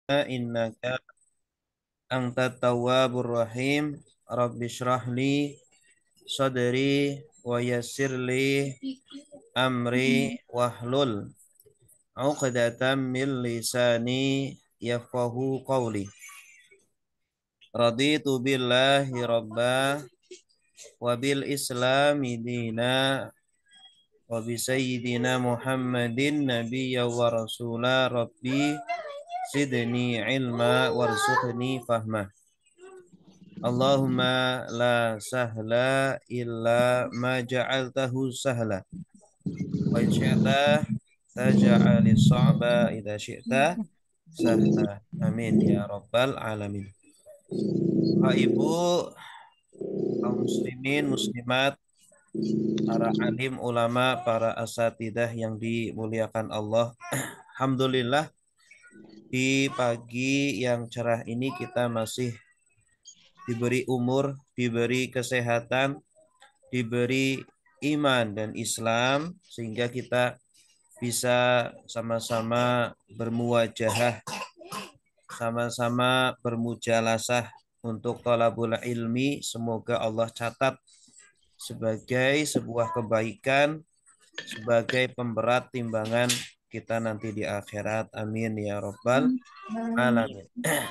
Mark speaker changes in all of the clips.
Speaker 1: innaka antat tawwabur rahim. Rabbi shrah li sadri wa yassir li amri wahlul 'uqdatam min lisani yafqahu qawli. Raditu billahi rabba wa bil islami dina wa bi sayyidina Muhammadin nabiyya wa rasula. Rabbi zidni ilma warzuqni fahma. Allahumma la sahla illa ma ja'altahu sahla wa in syi'ta taj'alis sa'ba idza syi'ta sahla. Amin ya rabbal alamin. Bapak Ibu kaum muslimin muslimat, para alim ulama, para asatidah yang dimuliakan Allah. Alhamdulillah di pagi yang cerah ini kita masih diberi umur, diberi kesehatan, diberi iman dan Islam sehingga kita bisa sama-sama bermuwajahah, sama-sama bermujalasah untuk thalabul ilmi. Semoga Allah catat sebagai sebuah kebaikan, sebagai pemberat timbangan kita nanti di akhirat. Amin ya rabbal alamin.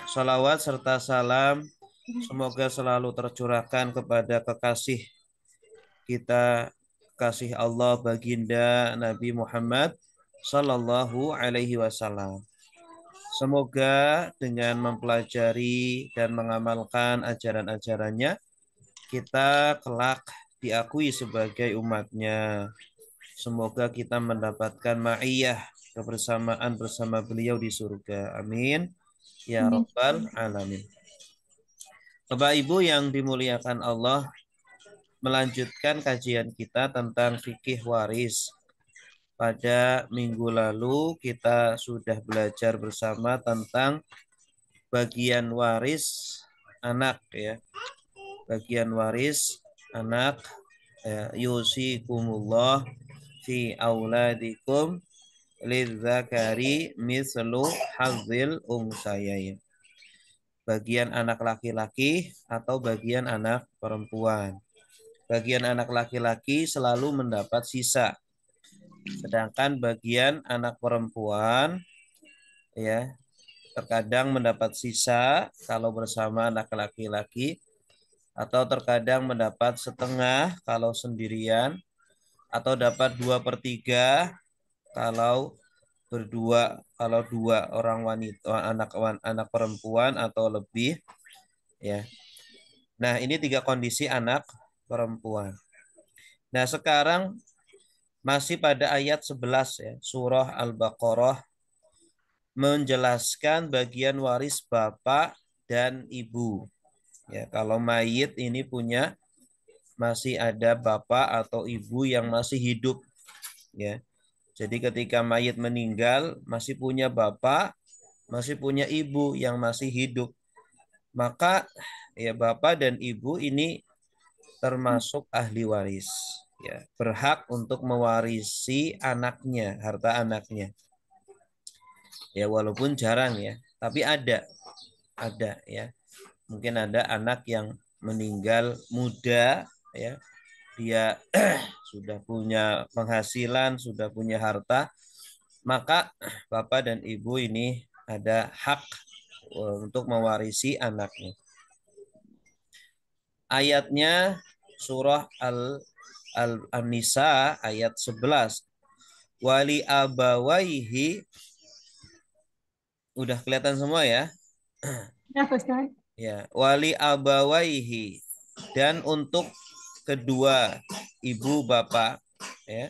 Speaker 1: Salawat serta salam semoga selalu tercurahkan kepada kekasih kita, kasih Allah baginda Nabi Muhammad Sallallahu Alaihi Wasallam. Semoga dengan mempelajari dan mengamalkan ajaran-ajarannya, kita kelak diakui sebagai umatnya. Semoga kita mendapatkan ma'iyah, kebersamaan bersama beliau di surga. Amin. Ya Rabbal Alamin. Bapak Ibu yang dimuliakan Allah, melanjutkan kajian kita tentang fikih waris. Pada minggu lalu kita sudah belajar bersama tentang bagian waris anak ya. Bagian waris anak ya, yusikumullah fi auladikum lidzakari mislu hazzil unsayain. Bagian anak laki-laki atau bagian anak perempuan. Bagian anak laki-laki selalu mendapat sisa. Sedangkan bagian anak perempuan ya terkadang mendapat sisa kalau bersama anak laki-laki, atau terkadang mendapat setengah kalau sendirian, atau dapat 2/3 kalau berdua, kalau dua orang wanita, anak perempuan atau lebih ya. Nah, ini 3 kondisi anak perempuan. Nah, sekarang masih pada ayat 11 ya, surah Al-Baqarah menjelaskan bagian waris bapak dan ibu. Ya, kalau mayit ini punya masih ada bapak atau ibu yang masih hidup ya. Jadi ketika mayit meninggal masih punya bapak, masih punya ibu yang masih hidup. Maka ya bapak dan ibu ini termasuk ahli waris ya, berhak untuk mewarisi anaknya, harta anaknya. Ya walaupun jarang ya, tapi ada ya. Mungkin ada anak yang meninggal muda ya, dia sudah punya penghasilan, sudah punya harta, maka bapak dan ibu ini ada hak untuk mewarisi anaknya. Ayatnya surah An-Nisa ayat 11. Wali abawaihi, udah kelihatan semua ya? Ya, wali abawaihi, dan untuk kedua ibu bapak ya.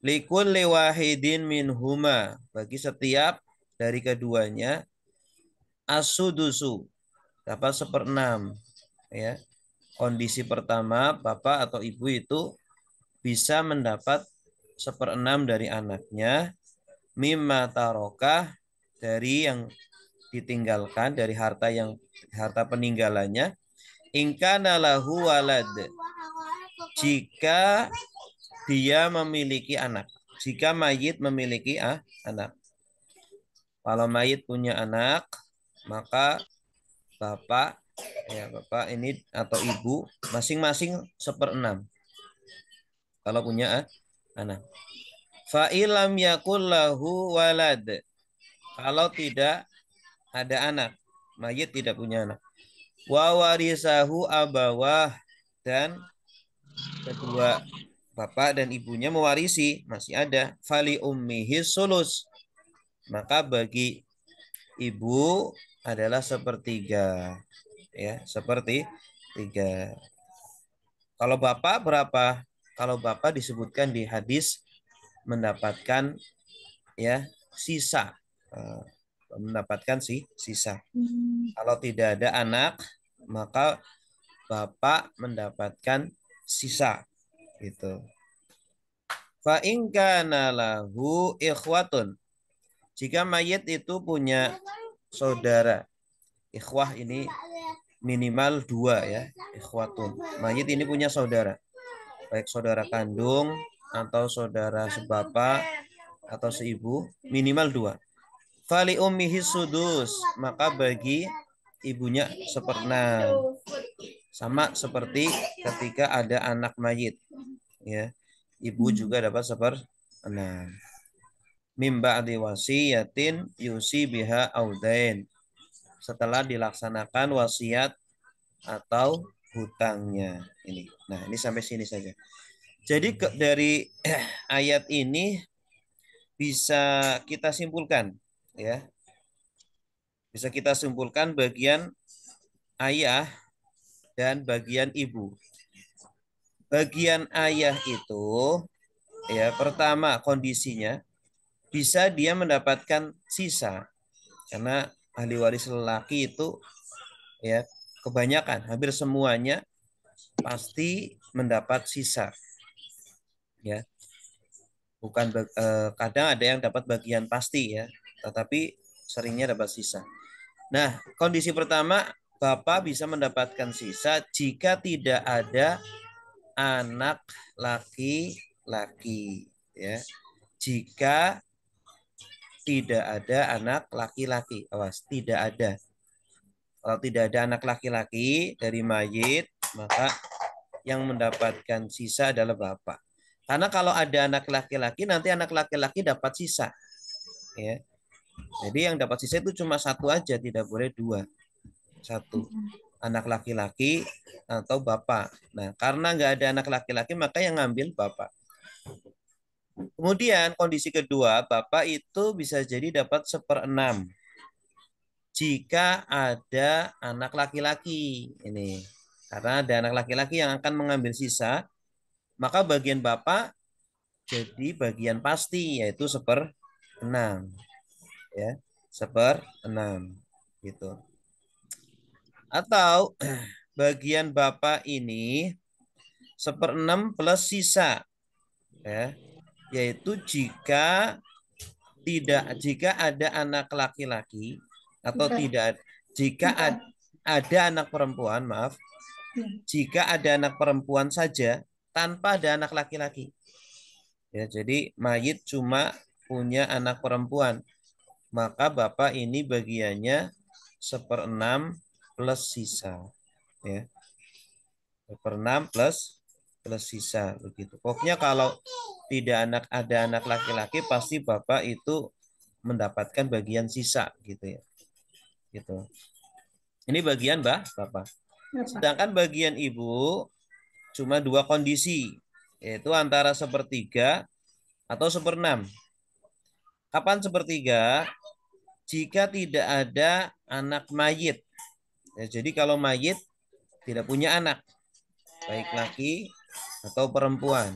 Speaker 1: Likulli wahidin minhuma, bagi setiap dari keduanya, asudusu, dapat 1/6 ya. Kondisi pertama, bapak atau ibu itu bisa mendapat 1/6 dari anaknya, mimma tarokah, dari yang ditinggalkan, dari harta peninggalannya, ingkana lahu walad, jika dia memiliki anak, jika mayit memiliki anak. Kalau mayit punya anak, maka bapak, ya bapak ini atau ibu masing-masing 1/6 kalau punya anak. Fa'ilam yakul lahu walad. Kalau tidak ada anak, mayit tidak punya anak. Wa warisahu abawah, dan kedua bapak dan ibunya mewarisi, masih ada. Fali ummihi sulus. Maka bagi ibu adalah sepertiga. Ya, seperti tiga. Kalau bapak berapa? Kalau bapak disebutkan di hadis mendapatkan ya sisa. Mendapatkan sisa. Kalau tidak ada anak, maka bapak mendapatkan sisa. Gitu. Fa in kana lahu ikhwatun. Jika mayit itu punya saudara, ikhwah ini minimal 2 ya, ikhwatun. Mayit ini punya saudara, baik saudara kandung atau saudara sebapak atau seibu, minimal 2. Fali ummihi sudus, maka bagi ibunya 1/6. Sama seperti ketika ada anak mayit, ya. Ibu juga dapat 1/6. Mimba adi wasiyatin yusi biha audain. Setelah dilaksanakan wasiat atau hutangnya. Ini. Nah, ini sampai sini saja. Jadi dari ayat ini bisa kita simpulkan, ya. Bisa kita simpulkan bagian ayah dan bagian ibu. Bagian ayah itu ya pertama kondisinya bisa dia mendapatkan sisa karena ahli waris lelaki itu ya kebanyakan hampir semuanya pasti mendapat sisa ya bukan kadang ada yang dapat bagian pasti ya tetapi seringnya dapat sisa. Nah kondisi pertama bapak bisa mendapatkan sisa jika tidak ada anak laki-laki ya jika tidak ada anak laki-laki. Awas, tidak ada. Kalau tidak ada anak laki-laki dari mayit, maka yang mendapatkan sisa adalah bapak. Karena kalau ada anak laki-laki, nanti anak laki-laki dapat sisa. Ya. Jadi yang dapat sisa itu cuma satu aja, tidak boleh dua. Satu. Anak laki-laki atau bapak. Nah, karena nggak ada anak laki-laki, maka yang ngambil bapak. Kemudian kondisi kedua, bapak itu bisa jadi dapat 1/6 jika ada anak laki-laki. Ini karena ada anak laki-laki yang akan mengambil sisa, maka bagian bapak jadi bagian pasti yaitu 1/6 ya 1/6 gitu. Atau bagian bapak ini 1/6 plus sisa ya yaitu jika ada anak laki-laki atau tidak jika ada anak perempuan, maaf, jika ada anak perempuan saja tanpa ada anak laki-laki. Ya, jadi mayit cuma punya anak perempuan, maka bapak ini bagiannya 1/6 plus sisa. Ya. 1/6 plus sisa begitu. Pokoknya kalau tidak ada anak laki-laki pasti bapak itu mendapatkan bagian sisa gitu ya. Gitu. Ini bagian bapak. Sedangkan bagian ibu cuma 2 kondisi, yaitu antara 1/3 atau 1/6. Kapan 1/3? Jika tidak ada anak mayit. Ya, jadi kalau mayit tidak punya anak, baik laki atau perempuan,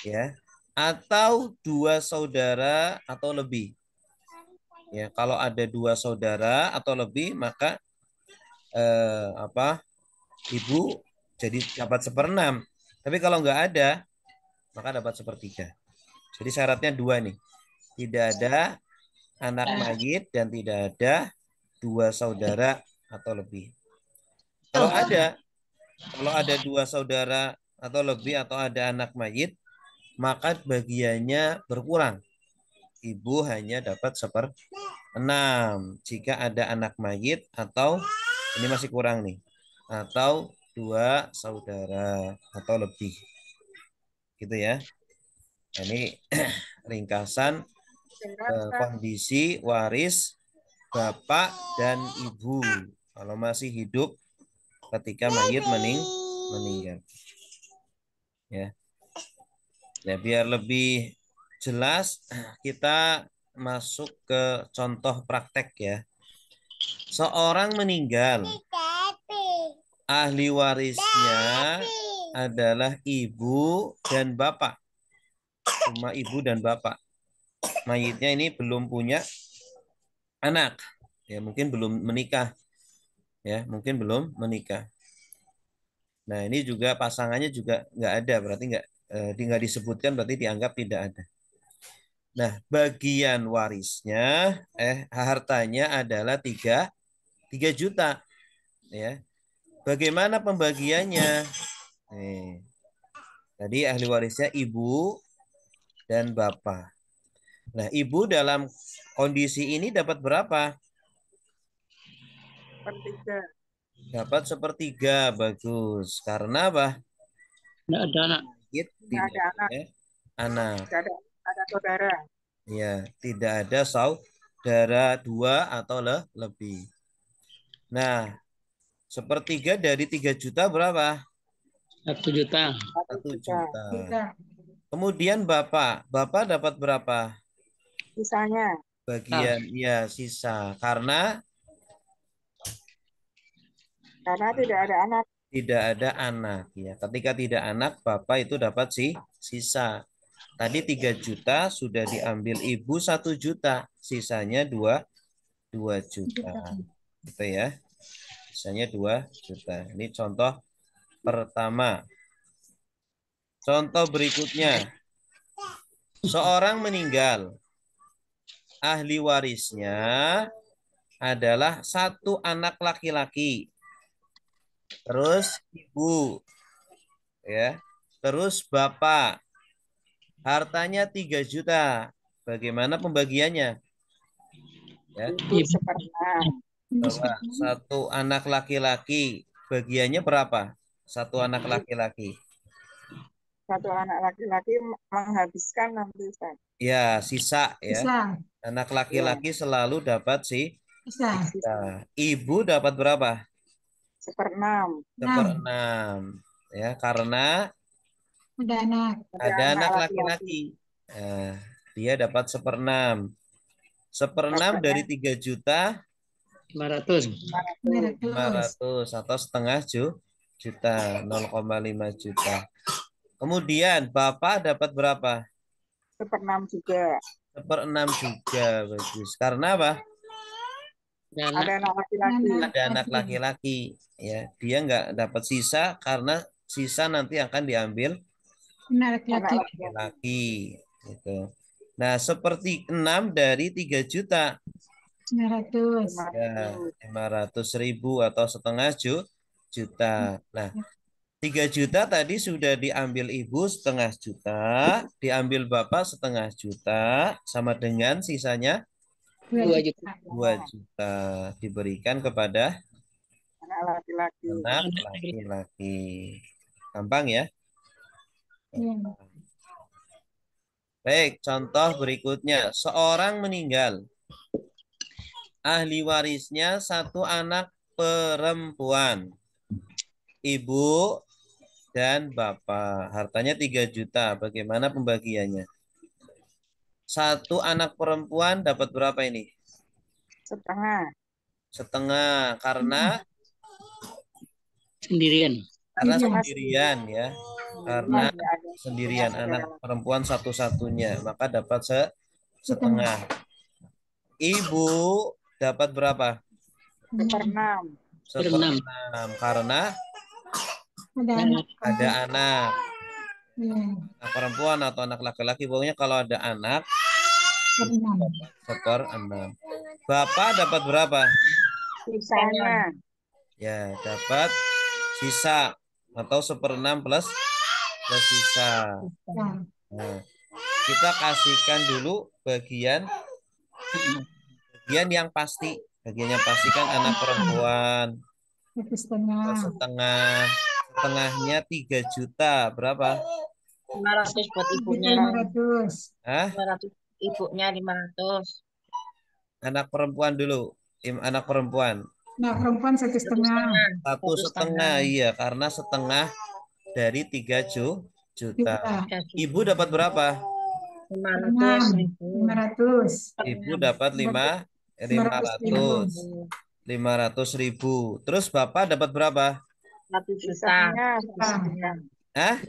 Speaker 1: ya, atau 2 saudara atau lebih. Ya, kalau ada 2 saudara atau lebih, maka ibu jadi dapat 1/6. Tapi kalau nggak ada, maka dapat 1/3. Jadi syaratnya 2 nih. Tidak ada anak mayit dan tidak ada 2 saudara atau lebih. Kalau ada 2 saudara atau lebih atau ada anak mayit, maka bagiannya berkurang. ibu hanya dapat 1/6. Jika ada anak mayit atau ini masih kurang nih, atau 2 saudara atau lebih, gitu ya. Ini ringkasan kondisi waris bapak dan ibu kalau masih hidup ketika mayit meninggal. Ya. Ya, biar lebih jelas kita masuk ke contoh praktek ya. Seorang meninggal, ahli warisnya adalah ibu dan bapak. Cuma ibu dan bapak. Mayitnya ini belum punya anak. Ya, mungkin belum menikah. Ya, mungkin belum menikah. Nah, ini juga pasangannya juga nggak ada, berarti nggak disebutkan, berarti dianggap tidak ada. Nah, bagian warisnya, hartanya adalah 3 juta. Ya, bagaimana pembagiannya? Tadi ahli warisnya ibu dan bapak. Nah, ibu dalam kondisi ini dapat berapa?
Speaker 2: 1/3.
Speaker 1: Dapat 1/3, bagus. Karena apa?
Speaker 3: Nggak ada anak.
Speaker 2: Tidak ada anak.
Speaker 1: Anak.
Speaker 2: Tidak ada saudara.
Speaker 1: Ya, tidak ada saudara 2 atau lebih. Nah, 1/3 dari 3 juta berapa?
Speaker 3: 1 juta.
Speaker 1: 1 juta. Kemudian bapak dapat berapa?
Speaker 2: Sisanya.
Speaker 1: Bagian ya sisa. Karena
Speaker 2: tidak ada anak.
Speaker 1: Tidak ada anak ya. Ketika tidak anak, bapak itu dapat sisa. Tadi 3 juta sudah diambil ibu 1 juta, sisanya 2 juta. Gitu ya. Sisanya 2 juta. Ini contoh pertama. Contoh berikutnya. Seorang meninggal. Ahli warisnya adalah 1 anak laki-laki. Terus ibu. Ya. Terus bapak. Hartanya 3 juta. Bagaimana pembagiannya? Ya.
Speaker 2: Ibu 1/6.
Speaker 1: Coba 1 anak laki-laki. Bagiannya berapa? 1 anak laki-laki.
Speaker 2: 1 anak laki-laki menghabiskan nanti, Ustaz.
Speaker 1: Ya, sisa ya.
Speaker 4: Bisa.
Speaker 1: Anak laki-laki selalu dapat
Speaker 4: Bisa.
Speaker 1: sisa. Ibu dapat berapa?
Speaker 2: 1/6.
Speaker 1: 1/6. Ya, karena
Speaker 4: Ada anak.
Speaker 1: ada anak laki-laki. Nah, dia dapat 1/6. 1/6 dari 3 juta
Speaker 3: 500.
Speaker 1: 500 atau setengah juta, 0,5 juta. Kemudian Bapak dapat berapa?
Speaker 2: 1/6 juga.
Speaker 1: 1/6 juga, bagus. Karena apa?
Speaker 2: Ada anak laki-laki.
Speaker 1: Ada anak laki-laki. Ya, dia nggak dapat sisa karena sisa nanti akan diambil
Speaker 4: Anak
Speaker 1: laki-laki. Gitu. Nah, 1/6 dari 3 juta.
Speaker 4: 900.
Speaker 1: Ya, 500.000 atau setengah juta. Nah, 3 juta tadi sudah diambil ibu setengah juta, diambil bapak setengah juta, sama dengan sisanya
Speaker 3: 2 juta.
Speaker 1: 2 juta diberikan kepada
Speaker 2: Anak laki-laki.
Speaker 1: anak laki-laki. Gampang ya? Baik, contoh berikutnya. Seorang meninggal. Ahli warisnya 1 anak perempuan. Ibu dan bapak. Hartanya 3 juta. Bagaimana pembagiannya? 1 anak perempuan dapat berapa ini?
Speaker 2: Setengah.
Speaker 1: Setengah. Karena
Speaker 3: Sendirian.
Speaker 1: sendirian ya. Karena sendirian anak perempuan satu-satunya. Maka dapat setengah. Ibu dapat berapa?
Speaker 2: 1/6.
Speaker 1: 1/6. Karena ada anak. Anak perempuan atau anak laki-laki. Pokoknya kalau ada anak 1/6. Bapak dapat berapa?
Speaker 2: Sisanya.
Speaker 1: Ya, dapat sisa atau 1/6 plus sisa. Nah, kita kasihkan dulu bagian yang pasti. Bagian yang pasti kan anak perempuan.
Speaker 4: 1,5.
Speaker 1: Setengah. Setengahnya 3 juta. Berapa?
Speaker 5: 500 buat ibunya.
Speaker 4: 1.500.000.
Speaker 1: Hah?
Speaker 5: 500 ibunya 500.
Speaker 1: Anak perempuan dulu. Anak perempuan.
Speaker 4: Nah, perempuan 1,5.
Speaker 1: 1,5. Iya, karena setengah dari 3 juta.
Speaker 4: Juta.
Speaker 1: Ibu dapat berapa?
Speaker 5: 500.000.
Speaker 1: Ibu dapat 500. 500.000. Terus Bapak dapat berapa?
Speaker 5: 1 juta.
Speaker 2: Sisanya
Speaker 1: Hah?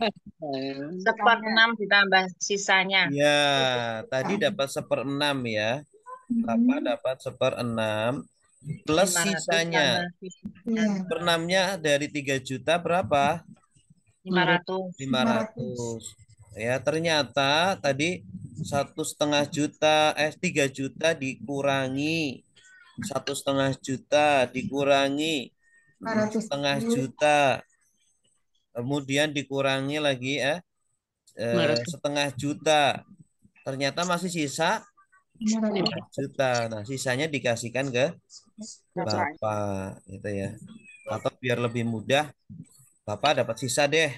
Speaker 5: 1/6 ditambah sisanya.
Speaker 1: Ya, tadi dapat 1/6 ya. Bapak dapat 1/6 plus
Speaker 5: 500
Speaker 1: sisanya.
Speaker 5: tambah sisanya.
Speaker 4: Iya.
Speaker 1: 1/6-nya dari 3 juta berapa?
Speaker 5: 500.
Speaker 1: 500. Ya, ternyata tadi 1,5 juta, 3 juta dikurangi 1,5 juta dikurangi 1,5 juta, kemudian dikurangi lagi 1,5 juta, ternyata masih sisa 5 juta. Nah, sisanya dikasihkan ke Bapak, gitu ya. Atau biar lebih mudah, Bapak dapat sisa deh,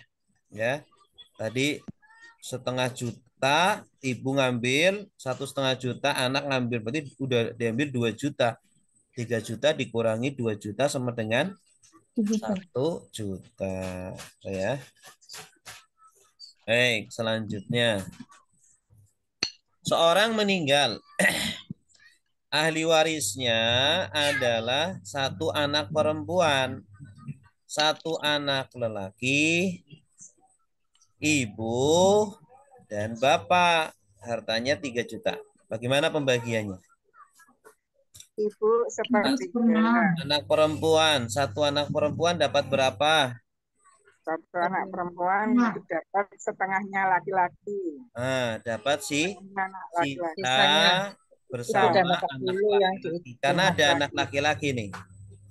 Speaker 1: ya. Tadi 1,5 juta, ibu ngambil 1,5 juta, anak ngambil, berarti udah diambil 2 juta. 3 juta dikurangi 2 juta sama dengan 1 juta. Ya. Baik, selanjutnya. Seorang meninggal. Ahli warisnya adalah 1 anak perempuan, 1 anak lelaki, ibu, dan bapak. Hartanya 3 juta. Bagaimana pembagiannya?
Speaker 2: Ibu sepertiga.
Speaker 1: Anak perempuan, 1 anak perempuan dapat berapa?
Speaker 2: 1 anak perempuan dapat setengahnya laki-laki.
Speaker 1: Nah, dapat
Speaker 2: Anak laki-laki.
Speaker 1: sisa bersama
Speaker 5: Itu udah dapat
Speaker 1: anak
Speaker 5: dulu yang
Speaker 1: laki-laki. Karena ada anak laki-laki nih.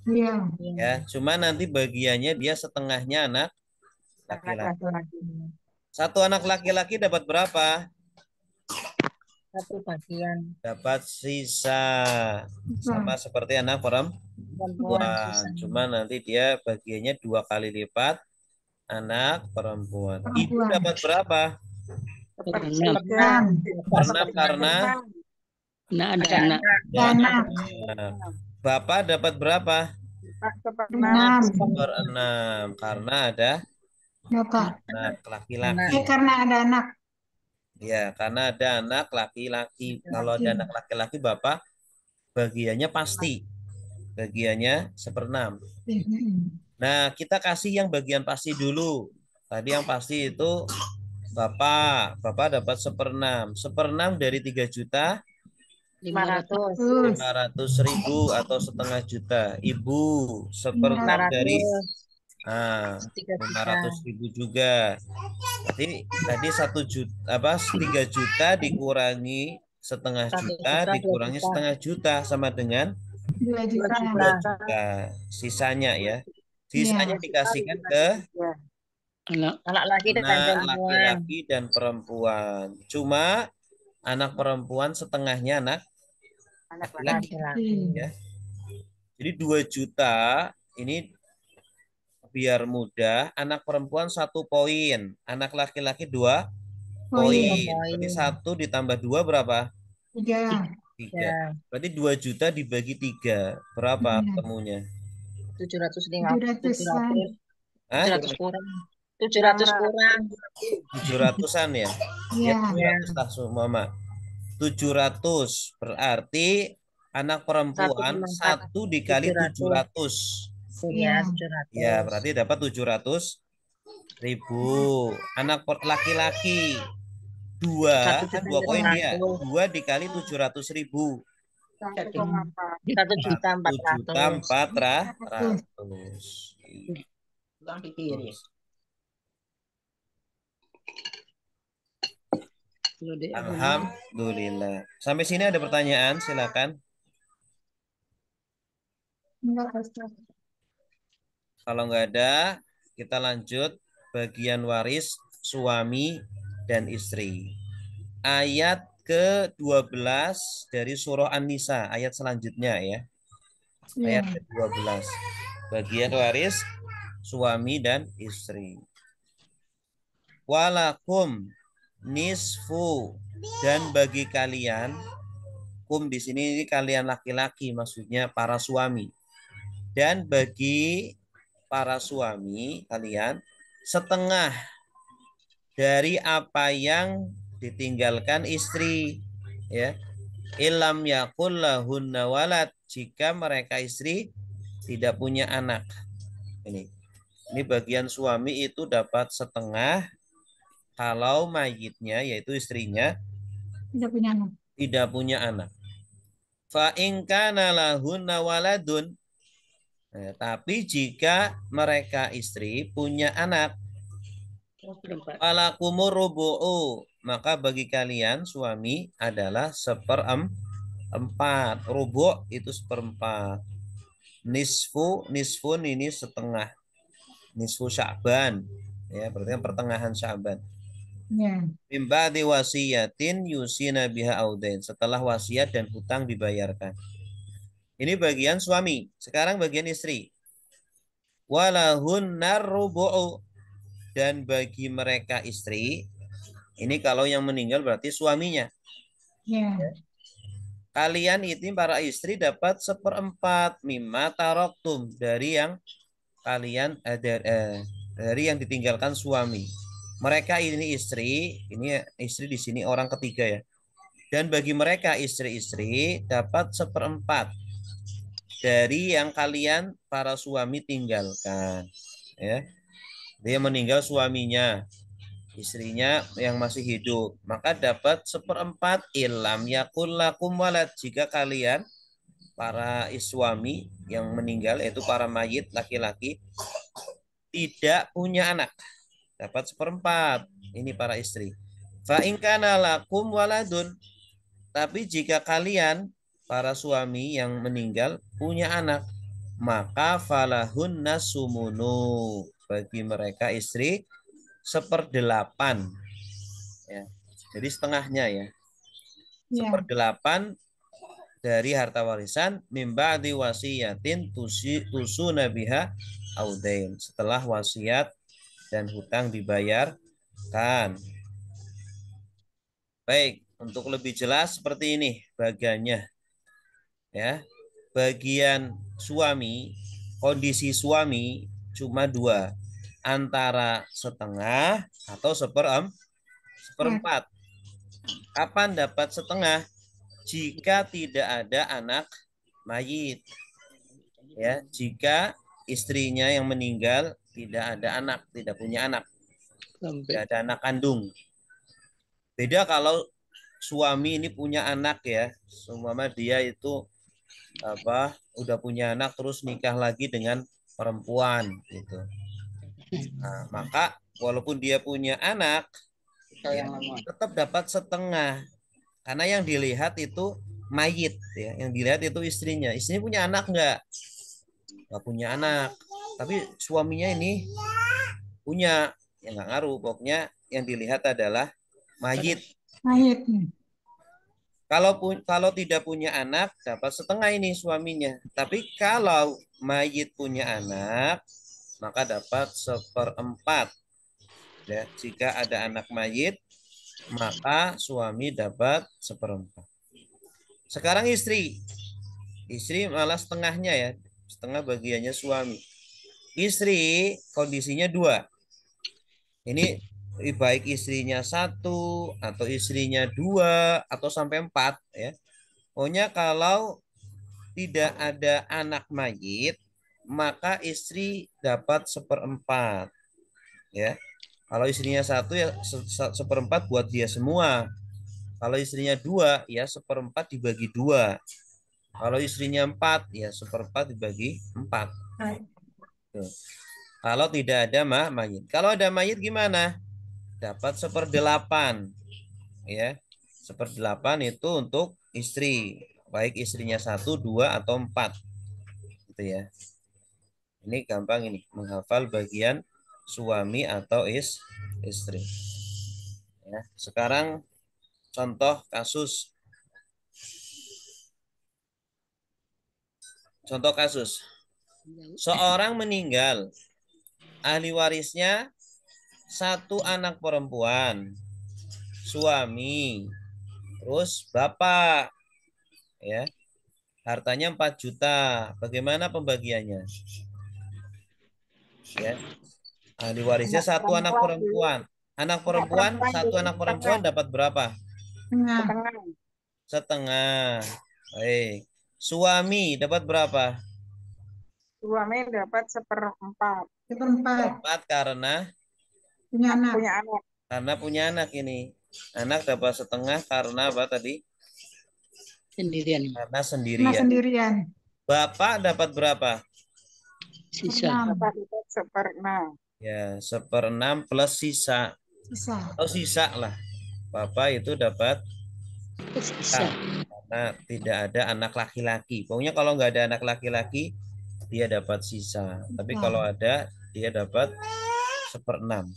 Speaker 4: Iya.
Speaker 1: Ya, cuma nanti bagiannya dia setengahnya anak
Speaker 2: Anak
Speaker 1: laki-laki.
Speaker 2: laki-laki.
Speaker 1: 1 anak laki-laki dapat berapa?
Speaker 5: 1 bagian
Speaker 1: Dapat sisa. Sama seperti anak perempuan. Cuma nanti dia bagiannya 2 kali lipat anak perempuan. Ibu dapat berapa?
Speaker 2: Sepertiga.
Speaker 1: 6 karena
Speaker 3: ada anak.
Speaker 4: Anak.
Speaker 1: Bapak dapat berapa?
Speaker 2: Sepertiga.
Speaker 1: 1/6 karena ada
Speaker 4: Bapak.
Speaker 1: anak laki-laki.
Speaker 4: Karena ada anak.
Speaker 1: Ya, karena ada anak laki-laki. Kalau ada anak laki-laki, Bapak bagiannya pasti. Bagiannya 1/6. Nah, kita kasih yang bagian pasti dulu. Tadi yang pasti itu Bapak. Bapak dapat 1/6. 1/6 dari 3 juta
Speaker 5: 500.
Speaker 1: 500.000 atau setengah juta. Ibu 1/6 dari 500.000 juga. Tadi 1 juta 3 juta dikurangi setengah juta dikurangi setengah juta sama dengan
Speaker 4: 2 juta.
Speaker 1: 2 juta. Sisanya ya. Sisanya dikasihkan ke
Speaker 5: Anak laki dan
Speaker 1: anak
Speaker 5: perempuan.
Speaker 1: laki-laki dan perempuan. Cuma anak perempuan setengahnya anak laki-laki. Ya. Jadi 2 juta ini biar mudah, anak perempuan 1 poin, anak laki-laki 2 poin. Berarti 1 ditambah 2 berapa?
Speaker 4: 3.
Speaker 1: 3. Berarti 2 juta dibagi 3. Berapa ketemunya?
Speaker 5: 750. 700 kurang.
Speaker 1: 700-an ya? Ya, 700 lah Mama. 700 berarti anak perempuan 1 dikali 700.
Speaker 5: Ya, 700.
Speaker 1: Ya, berarti dapat 700.000. Anak laki-laki 2 kan 2 poin dia. 2 dikali 700.000.
Speaker 5: 1.400.000.
Speaker 1: Alhamdulillah. Sampai sini ada pertanyaan, silakan. Kalau nggak ada, kita lanjut bagian waris suami dan istri. ayat ke-12 dari surah An-Nisa, ayat selanjutnya ya.
Speaker 4: Ya.
Speaker 1: Ayat ke-12. Bagian waris suami dan istri. Walakum nisfu, dan bagi kalian, kum di sini ini kalian laki-laki, maksudnya para suami. Dan bagi para suami kalian setengah dari apa yang ditinggalkan istri, ya. Ilam yakul lahunna walad, jika mereka istri tidak punya anak. Ini bagian suami itu dapat setengah kalau mayitnya yaitu istrinya
Speaker 4: Tidak punya anak.
Speaker 1: tidak punya anak. Fa in kana lahunna waladun, tapi jika mereka istri punya anak, falakumur rubu'u, maka bagi kalian suami adalah seperempat. Rubu' itu seperempat. Nisfun ini setengah. Nisfu Sya'ban, ya berarti kan pertengahan Sya'ban.
Speaker 4: Ya.
Speaker 1: Mimba wasiyatin yusina biha audain, setelah wasiat dan hutang dibayarkan. Ini bagian suami. Sekarang bagian istri. Walahun narrubu'u, dan bagi mereka istri, ini kalau yang meninggal berarti suaminya.
Speaker 4: Ya.
Speaker 1: Kalian ini para istri dapat seperempat mimma taroktum, dari yang kalian dari yang ditinggalkan suami. Mereka ini istri di sini orang ketiga ya. Dan bagi mereka istri-istri dapat seperempat dari yang kalian para suami tinggalkan. Ya, dia meninggal suaminya, istrinya yang masih hidup, maka dapat seperempat ilam yakul lakum walad, jika kalian para suami yang meninggal yaitu para mayit laki-laki tidak punya anak, dapat seperempat. Ini para istri. Fa in kana lakum waladun, tapi jika kalian para suami yang meninggal punya anak, maka falahun nasumunu, bagi mereka istri seperdelapan, ya. Jadi setengahnya ya.
Speaker 4: Ya.
Speaker 1: Seperdelapan dari harta warisan mimba di wasiyatin tusu nabiha audain, setelah wasiat dan hutang dibayarkan. Baik, untuk lebih jelas seperti ini bagiannya. Ya. Bagian suami, kondisi suami cuma dua, antara setengah atau seperempat. Kapan dapat setengah? Jika tidak ada anak mayit. Ya, jika istrinya yang meninggal tidak ada anak, tidak punya anak, tidak ada anak kandung. Beda kalau suami ini punya anak ya, seumpama dia itu udah punya anak terus nikah lagi dengan perempuan gitu. Nah, maka walaupun dia punya anak, ya, tetap dapat setengah, karena yang dilihat itu mayit ya, yang dilihat itu istrinya. Istrinya punya anak nggak punya anak, tapi suaminya ini punya, ya nggak ngaruh, pokoknya yang dilihat adalah mayit.
Speaker 4: Mayit.
Speaker 1: Kalau tidak punya anak dapat setengah ini suaminya. Tapi kalau mayit punya anak maka dapat seperempat. Ya, jika ada anak mayit maka suami dapat seperempat. Sekarang istri malah setengahnya ya, setengah bagiannya suami. Istri kondisinya dua. Ini baik istrinya satu atau istrinya dua atau sampai empat ya. Pokoknya kalau tidak ada anak mayit, maka istri dapat seperempat. Ya, kalau istrinya satu ya seperempat buat dia semua. Kalau istrinya dua ya seperempat dibagi dua. Kalau istrinya empat ya seperempat dibagi empat. Tuh. Kalau tidak ada mayit. Kalau ada mayit gimana? Dapat seperdelapan. Ya, seperdelapan itu untuk istri, baik istrinya satu, dua, atau empat. Gitu ya. Ini gampang ini, menghafal bagian suami atau istri. Ya, sekarang Contoh kasus. Contoh kasus. Seorang meninggal. Ahli warisnya satu anak perempuan, suami, terus bapak, ya. Hartanya 4 juta. Bagaimana pembagiannya? Ya. Ahli warisnya satu anak perempuan. Anak perempuan, satu anak perempuan dapat berapa?
Speaker 4: Tengah.
Speaker 2: Setengah.
Speaker 1: Setengah. Baik. Suami dapat berapa?
Speaker 2: Suami dapat seperempat.
Speaker 4: Seperempat.
Speaker 1: Empat karena
Speaker 4: Punya anak.
Speaker 2: Punya anak.
Speaker 1: punya anak ini. Anak dapat setengah karena apa tadi?
Speaker 3: Sendirian.
Speaker 1: Karena
Speaker 4: Karena
Speaker 1: sendirian.
Speaker 4: sendirian.
Speaker 1: Bapak dapat berapa?
Speaker 3: Sisa.
Speaker 2: Bapak dapat seperenam.
Speaker 1: Ya, 1/6 plus sisa.
Speaker 4: Sisa.
Speaker 1: Atau sisa lah. Bapak itu dapat
Speaker 3: Sisa.
Speaker 1: karena tidak ada anak laki-laki. Pokoknya kalau nggak ada anak laki-laki, dia dapat sisa. Tapi kalau ada, dia dapat 1/6.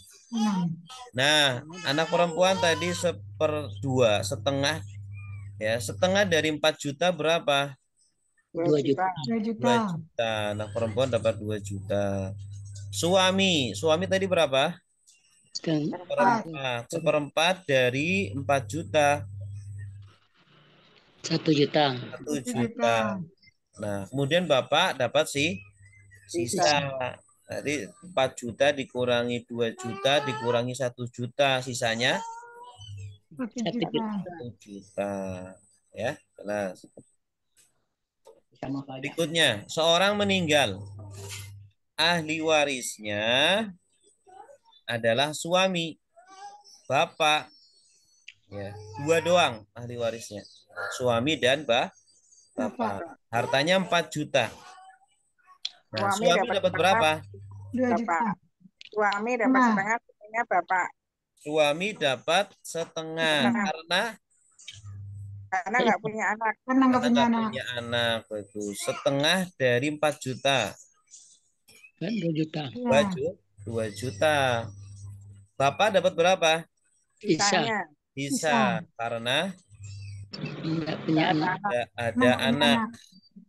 Speaker 1: Nah, anak perempuan tadi 1/2, setengah. Ya, setengah dari 4 juta berapa?
Speaker 3: 2 juta.
Speaker 4: 2
Speaker 1: 2
Speaker 4: juta.
Speaker 1: juta. Anak perempuan dapat 2 juta. Suami tadi berapa?
Speaker 3: Setengah.
Speaker 1: Seperempat dari 4 juta.
Speaker 3: 1 juta.
Speaker 1: 1 juta. Nah, kemudian Bapak dapat sisa. Jadi 4 juta dikurangi 2 juta dikurangi 1 juta, sisanya
Speaker 4: 1
Speaker 3: 1
Speaker 4: juta.
Speaker 3: juta.
Speaker 1: 1 juta. Ya, jelas.
Speaker 3: Sama saja.
Speaker 1: Berikutnya, seorang meninggal. Ahli warisnya adalah suami, bapak. Ya, 2 doang ahli warisnya. Suami dan bapak. Hartanya 4 juta. Nah, suami dapat berapa?
Speaker 4: 2 juta.
Speaker 2: Bapak. Suami dapat
Speaker 4: Nah.
Speaker 2: setengah, setengahnya bapak.
Speaker 1: Suami dapat setengah
Speaker 2: Karena nggak punya anak.
Speaker 4: Karena nggak punya
Speaker 1: nggak
Speaker 4: anak.
Speaker 1: punya anak. Bagus. Setengah dari 4 juta.
Speaker 3: 2 juta.
Speaker 4: Ya.
Speaker 1: 2 juta. Bapak dapat berapa?
Speaker 3: Sisa.
Speaker 2: Sisanya.
Speaker 1: Bisa. Karena
Speaker 3: Tidak punya anak.
Speaker 1: tidak ada
Speaker 4: Nggak punya
Speaker 1: anak.
Speaker 4: anak.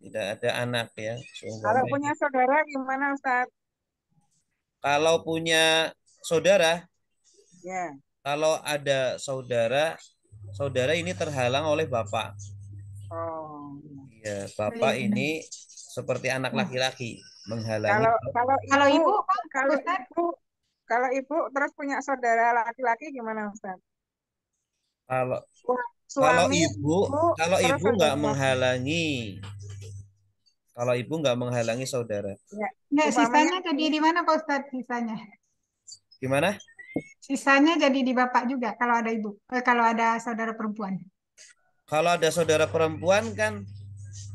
Speaker 1: Tidak ada anak ya.
Speaker 2: Kalau punya saudara gimana Ustaz?
Speaker 1: Kalau punya saudara,
Speaker 2: Ya.
Speaker 1: kalau ada saudara, saudara ini terhalang oleh bapak.
Speaker 2: Oh.
Speaker 1: Ya, bapak ini seperti anak laki-laki menghalangi.
Speaker 2: Kalau ibu,
Speaker 4: Kalau
Speaker 2: kalau ibu terus punya saudara laki-laki gimana Ustaz?
Speaker 1: Kalau
Speaker 2: Suami,
Speaker 1: kalau
Speaker 2: terus
Speaker 1: ibu nggak
Speaker 2: saudara.
Speaker 1: menghalangi, kalau ibu nggak menghalangi saudara,
Speaker 2: Ya.
Speaker 4: Nggak,
Speaker 2: Umpamanya-
Speaker 4: sisanya jadi di mana Pak Ustadz sisanya?
Speaker 1: gimana?
Speaker 4: Sisanya jadi di bapak juga kalau ada ibu. Kalau ada saudara perempuan.
Speaker 1: Kalau ada saudara perempuan kan,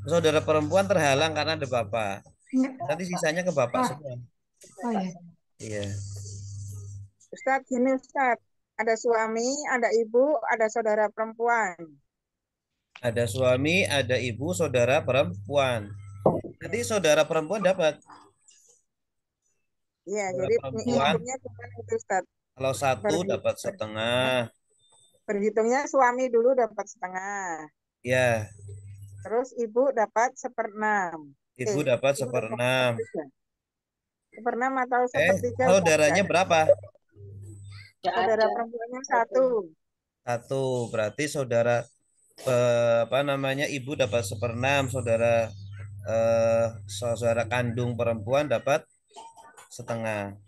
Speaker 1: saudara perempuan terhalang karena ada bapak.
Speaker 4: Nggak.
Speaker 1: Nanti sisanya ke bapak
Speaker 4: Oh.
Speaker 1: semua.
Speaker 4: Oh ya.
Speaker 1: Iya.
Speaker 2: Ustaz, gini Ustaz. Ada suami, ada ibu, ada saudara perempuan.
Speaker 1: Ada suami, ada ibu, saudara perempuan. Nanti saudara perempuan dapat.
Speaker 2: Iya,
Speaker 1: Saudara
Speaker 2: jadi
Speaker 1: perempuan.
Speaker 2: hitungnya gimana itu Ustaz?
Speaker 1: Kalau satu dapat setengah.
Speaker 2: Berhitungnya suami dulu dapat setengah.
Speaker 1: Ya,
Speaker 2: Terus ibu dapat seperenam.
Speaker 1: ibu dapat 1/6.
Speaker 2: Seperenam atau sepertiga.
Speaker 1: Saudaranya
Speaker 2: Ustaz.
Speaker 1: berapa?
Speaker 2: Saudara perempuannya satu.
Speaker 1: Satu. Berarti saudara apa namanya, ibu dapat 1/6, saudara kandung perempuan dapat setengah.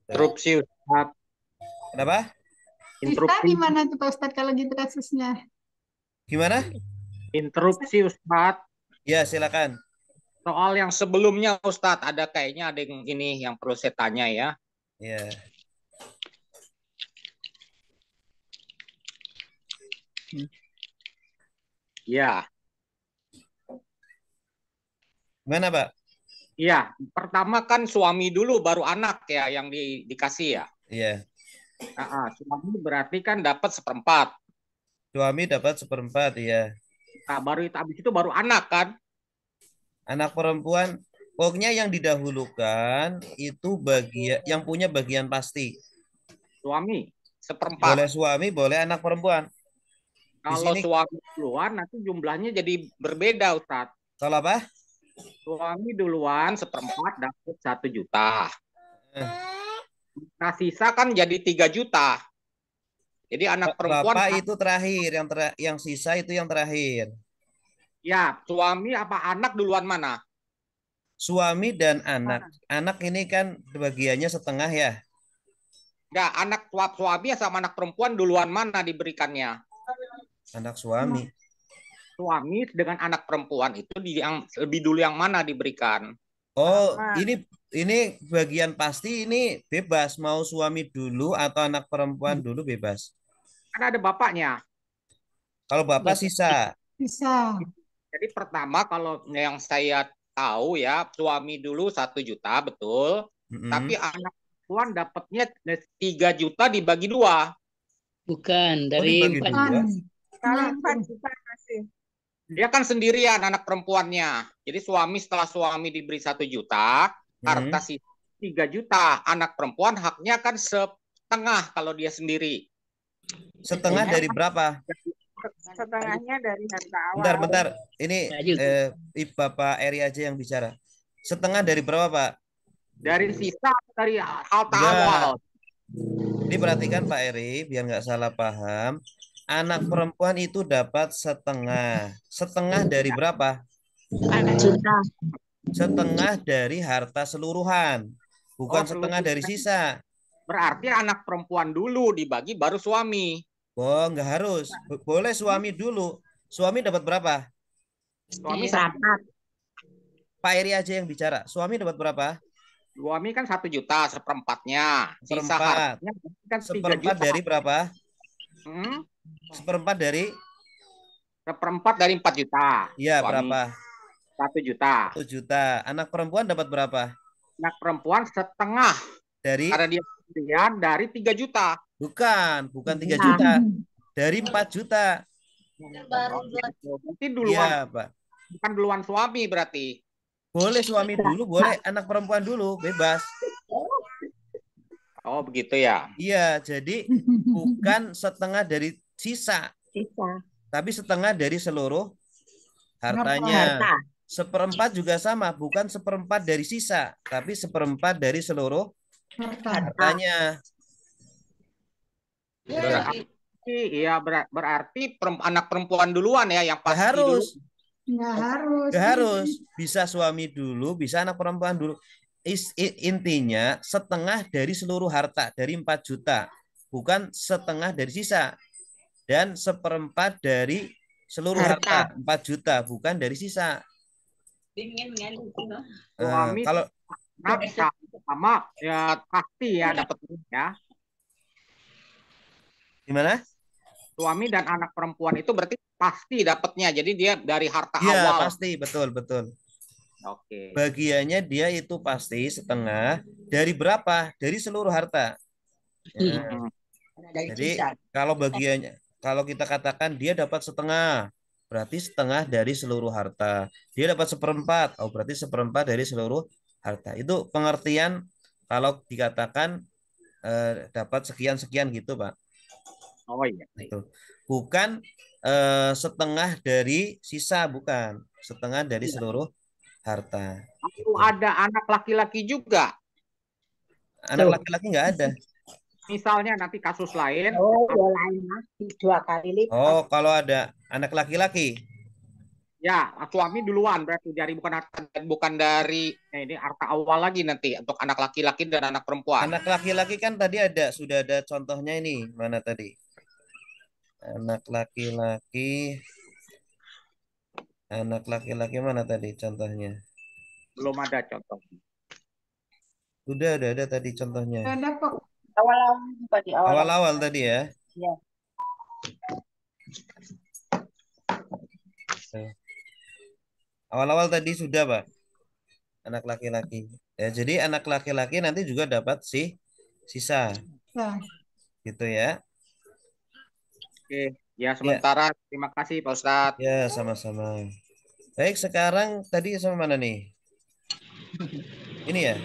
Speaker 6: Interupsi Ustaz.
Speaker 1: Kenapa?
Speaker 4: Sisa
Speaker 6: Interupsi,
Speaker 4: di mana tuh Pak Ustadz kalau gitu kasusnya?
Speaker 1: Gimana?
Speaker 6: interupsi Ustaz.
Speaker 1: Ya, silakan.
Speaker 6: Soal yang sebelumnya Ustaz, kayaknya ada yang ini yang perlu saya tanya ya.
Speaker 1: Ya.
Speaker 6: Ya,
Speaker 1: Gimana, Pak?
Speaker 6: iya. Pertama kan suami dulu baru anak ya yang dikasih ya.
Speaker 1: Iya.
Speaker 6: Suami berarti kan dapat seperempat.
Speaker 1: Suami dapat 1/4, ya.
Speaker 6: Nah, baru itu habis itu baru anak kan.
Speaker 1: Anak perempuan, pokoknya yang didahulukan itu bagian yang punya bagian pasti.
Speaker 6: Suami. seperempat.
Speaker 1: Boleh suami, boleh anak perempuan. Di
Speaker 6: Kalau
Speaker 1: sini
Speaker 6: suami duluan nanti jumlahnya jadi berbeda, Ustadz.
Speaker 1: kalau apa?
Speaker 6: Suami duluan seperempat dapat 1 juta. Nah, sisa kan jadi 3 juta. Jadi anak perempuan
Speaker 1: Bapak itu terakhir, yang sisa itu yang terakhir.
Speaker 6: ya, suami apa anak duluan mana?
Speaker 1: Suami dan anak. Anak ini kan bagiannya setengah ya.
Speaker 6: Enggak, anak suami sama anak perempuan duluan mana diberikannya?
Speaker 1: Anak suami.
Speaker 6: Suami dengan anak perempuan itu yang lebih dulu yang mana diberikan?
Speaker 1: Oh,
Speaker 2: Sama.
Speaker 1: ini bagian pasti ini bebas mau suami dulu atau anak perempuan dulu bebas.
Speaker 6: Kan ada bapaknya.
Speaker 1: Kalau bapak sisa.
Speaker 4: Bisa.
Speaker 6: Jadi pertama kalau yang saya tahu ya, suami dulu 1 juta, betul.
Speaker 1: Mm-mm.
Speaker 6: Tapi anak perempuan dapatnya 3 juta dibagi 2.
Speaker 3: Bukan,
Speaker 1: Oh,
Speaker 3: dari
Speaker 1: dibagi
Speaker 3: 4
Speaker 1: dua.
Speaker 2: Kali 4 juta masih.
Speaker 6: Dia kan sendirian anak perempuannya. Jadi setelah suami diberi 1 juta, harta sisa 3 juta. Anak perempuan haknya kan setengah kalau dia sendiri.
Speaker 1: Setengah dari berapa?
Speaker 2: Setengahnya dari harta awal.
Speaker 1: Bentar. Ini
Speaker 3: Ya, juga.
Speaker 1: Bapak Eri aja yang bicara. Setengah dari berapa, Pak?
Speaker 6: Dari sisa dari harta
Speaker 1: Ya.
Speaker 6: awal.
Speaker 1: Ini perhatikan Pak Eri, biar nggak salah paham. Anak perempuan itu dapat setengah. Setengah dari berapa? Setengah dari harta seluruhan. Bukan setengah dari sisa.
Speaker 6: Berarti anak perempuan dulu dibagi baru suami.
Speaker 1: Oh, nggak harus. Boleh suami dulu. Suami dapat berapa?
Speaker 6: Suami
Speaker 1: Pak Eri aja yang bicara. Suami dapat berapa?
Speaker 6: Suami kan 1 juta seperempatnya. Sisa
Speaker 1: Seperempat.
Speaker 6: hartanya kan 3
Speaker 1: Seperempat
Speaker 6: juta.
Speaker 1: dari berapa? Seperempat dari?
Speaker 6: Seperempat dari 4 juta.
Speaker 1: Iya,
Speaker 6: Suami
Speaker 1: berapa?
Speaker 6: 1 juta.
Speaker 1: 1 juta. Anak perempuan dapat berapa?
Speaker 6: Anak perempuan setengah.
Speaker 1: Dari?
Speaker 6: Karena dia sendirian dari 3 juta.
Speaker 1: Bukan 3 juta. Dari 4 juta.
Speaker 6: Berarti duluan,
Speaker 1: Iya, Pak.
Speaker 6: bukan duluan suami berarti.
Speaker 1: Boleh suami dulu, boleh anak perempuan dulu, bebas.
Speaker 6: Oh begitu ya.
Speaker 1: Iya, jadi bukan setengah dari sisa, tapi setengah dari seluruh hartanya. Seperempat juga sama, bukan seperempat dari sisa, tapi seperempat dari seluruh hartanya.
Speaker 6: Berarti anak perempuan duluan ya yang
Speaker 1: Gak
Speaker 6: pasti
Speaker 1: harus.
Speaker 6: dulu.
Speaker 4: Nggak harus.
Speaker 1: Gak harus. Bisa suami dulu, bisa anak perempuan dulu. Intinya setengah dari seluruh harta, dari 4 juta. Bukan setengah dari sisa. Dan seperempat dari seluruh harta, 4 juta. Bukan dari sisa.
Speaker 6: Suami
Speaker 1: Kalau
Speaker 6: sama ya pasti ya dapatnya ya.
Speaker 1: gimana?
Speaker 6: Suami dan anak perempuan itu berarti pasti dapatnya. Jadi dia dari harta
Speaker 1: Iya,
Speaker 6: awal.
Speaker 1: pasti, betul.
Speaker 6: Oke.
Speaker 1: Bagiannya dia itu pasti setengah dari berapa? Dari seluruh harta. Ya. Jadi kalau bagiannya, kalau kita katakan dia dapat setengah, berarti setengah dari seluruh harta. Dia dapat seperempat, oh berarti seperempat dari seluruh harta. Itu pengertian kalau dikatakan dapat sekian-sekian gitu, Pak.
Speaker 6: Oh iya.
Speaker 1: Itu bukan setengah dari sisa, bukan setengah dari seluruh harta.
Speaker 6: Itu ada anak laki-laki juga.
Speaker 1: Anak laki-laki nggak ada.
Speaker 6: Misalnya nanti kasus lain.
Speaker 5: lain lagi 2 kali lipat.
Speaker 1: Oh, kalau ada anak laki-laki.
Speaker 6: Ya, suami duluan berarti dari bukan dari ini harta awal lagi nanti untuk anak laki-laki dan anak perempuan.
Speaker 1: Anak laki-laki kan tadi sudah ada contohnya ini. Mana tadi? Anak laki-laki. Anak laki-laki mana tadi contohnya?
Speaker 6: Belum ada contoh.
Speaker 1: Udah ada tadi contohnya.
Speaker 4: Ada kok.
Speaker 1: Awal-awal tadi ya.
Speaker 5: Iya.
Speaker 1: Awal-awal tadi sudah, Pak. Anak laki-laki. Ya, jadi anak laki-laki nanti juga dapat sisa.
Speaker 4: Ya.
Speaker 1: Gitu ya.
Speaker 6: Oke, ya sementara terima kasih Pak Ustadz.
Speaker 1: Ya, sama-sama. Baik, sekarang tadi sama mana nih? Ini ya?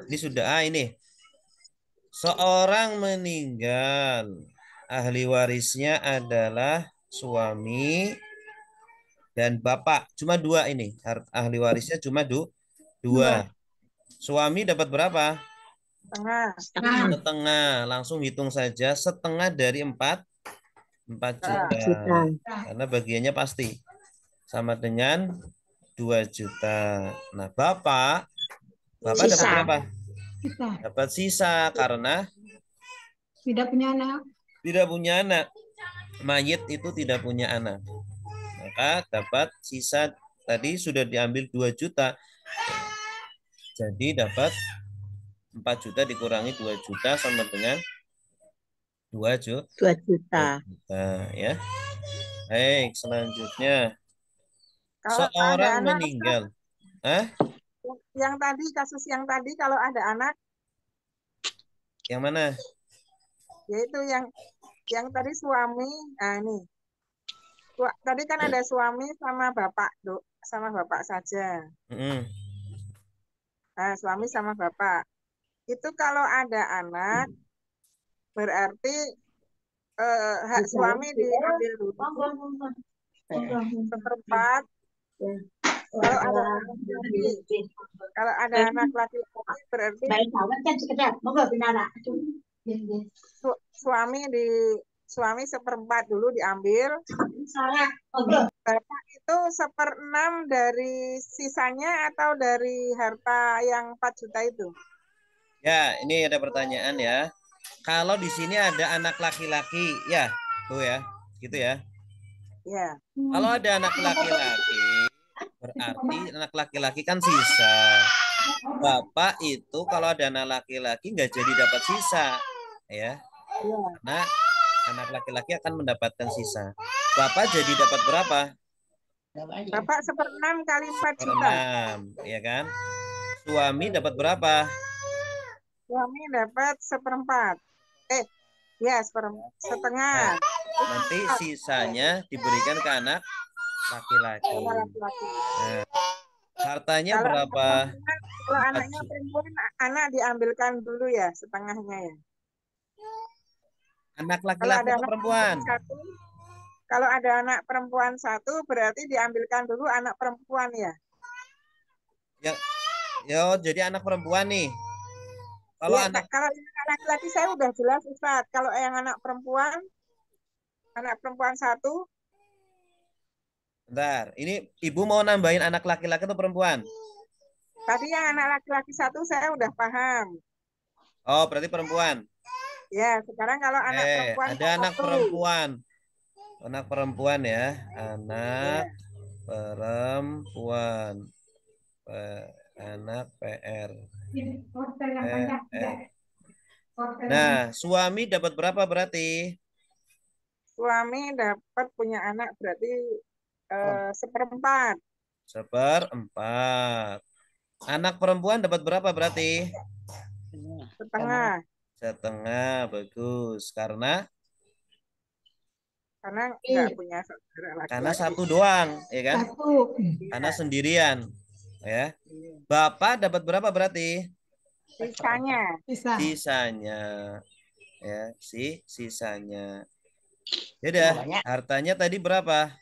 Speaker 1: Ini sudah ini. Seorang meninggal, ahli warisnya adalah suami dan bapak. Cuma dua ini. Ahli warisnya cuma dua. Suami dapat berapa?
Speaker 2: Setengah.
Speaker 1: Setengah. Langsung hitung saja. Setengah dari 4 juta. Karena bagiannya pasti. Sama dengan 2 juta. Nah, Bapak dapat berapa? Dapat sisa karena
Speaker 4: Tidak punya anak.
Speaker 1: tidak punya anak. Mayit itu tidak punya anak. Maka dapat sisa tadi sudah diambil 2 juta. Jadi dapat 4 juta dikurangi 2 juta sama dengan 2 juta. Ya. Baik, selanjutnya.
Speaker 2: Kalau ada
Speaker 1: Seorang
Speaker 2: anak,
Speaker 1: meninggal. Hah?
Speaker 2: yang tadi, kasus yang tadi kalau ada anak,
Speaker 1: Yang mana?
Speaker 2: yaitu yang tadi suami, nah ini. Tadi kan ada suami sama bapak, sama bapak saja.
Speaker 1: Mm-mm.
Speaker 2: Nah, suami sama bapak. Itu kalau ada anak, berarti hak suami diambil dulu seperempat. Kalau ada anak laki-laki berarti suami seperempat dulu diambil. Bapak itu 1/6 dari sisanya atau dari harta yang 4 juta itu?
Speaker 1: Ya, ini ada pertanyaan ya. Kalau di sini ada anak laki-laki, ya, tuh ya, gitu ya.
Speaker 2: Ya.
Speaker 1: Kalau ada anak laki-laki, berarti anak laki-laki kan sisa. Bapak itu kalau ada anak laki-laki nggak jadi dapat sisa, ya. Karena anak laki-laki akan mendapatkan sisa. Bapak jadi dapat berapa?
Speaker 2: Bapak 1/6 kali 4 juta.
Speaker 1: 6, ya kan? Suami dapat berapa?
Speaker 2: Suami dapat seperempat. Ya, setengah.
Speaker 1: Nanti sisanya diberikan ke anak laki-laki. Nah, hartanya
Speaker 2: Kalau
Speaker 1: berapa?
Speaker 2: Kalau anaknya perempuan, anak diambilkan dulu ya, setengahnya ya.
Speaker 1: Anak
Speaker 2: Kalau
Speaker 1: laki-laki
Speaker 2: ada
Speaker 1: atau
Speaker 2: anak
Speaker 1: perempuan?
Speaker 2: satu, kalau ada anak perempuan satu, berarti diambilkan dulu anak perempuan ya.
Speaker 1: Yo, jadi anak perempuan nih. Kalau
Speaker 2: Ya,
Speaker 1: anak
Speaker 2: kalau yang anak laki saya udah jelas Ustaz. Kalau yang anak perempuan satu,
Speaker 1: bentar, ini ibu mau nambahin anak laki-laki atau perempuan?
Speaker 2: tadi yang anak laki-laki satu saya udah paham.
Speaker 1: Oh, berarti perempuan.
Speaker 2: Ya, sekarang kalau anak perempuan
Speaker 1: ada anak
Speaker 2: satu.
Speaker 1: perempuan. Anak perempuan ya. Anak perempuan. Anak PR. Nah, suami dapat berapa berarti?
Speaker 2: Suami dapat punya anak berarti seperempat.
Speaker 1: Seperempat. Anak perempuan dapat berapa berarti?
Speaker 2: Setengah.
Speaker 1: Setengah, bagus. Karena
Speaker 2: nggak punya saudara laki-laki.
Speaker 1: karena satu doang, ya kan?
Speaker 4: Satu.
Speaker 1: Karena sendirian, ya. Bapak dapat berapa berarti?
Speaker 2: Sisanya.
Speaker 1: Sisanya, ya, sisanya. Yaudah, hartanya tadi berapa?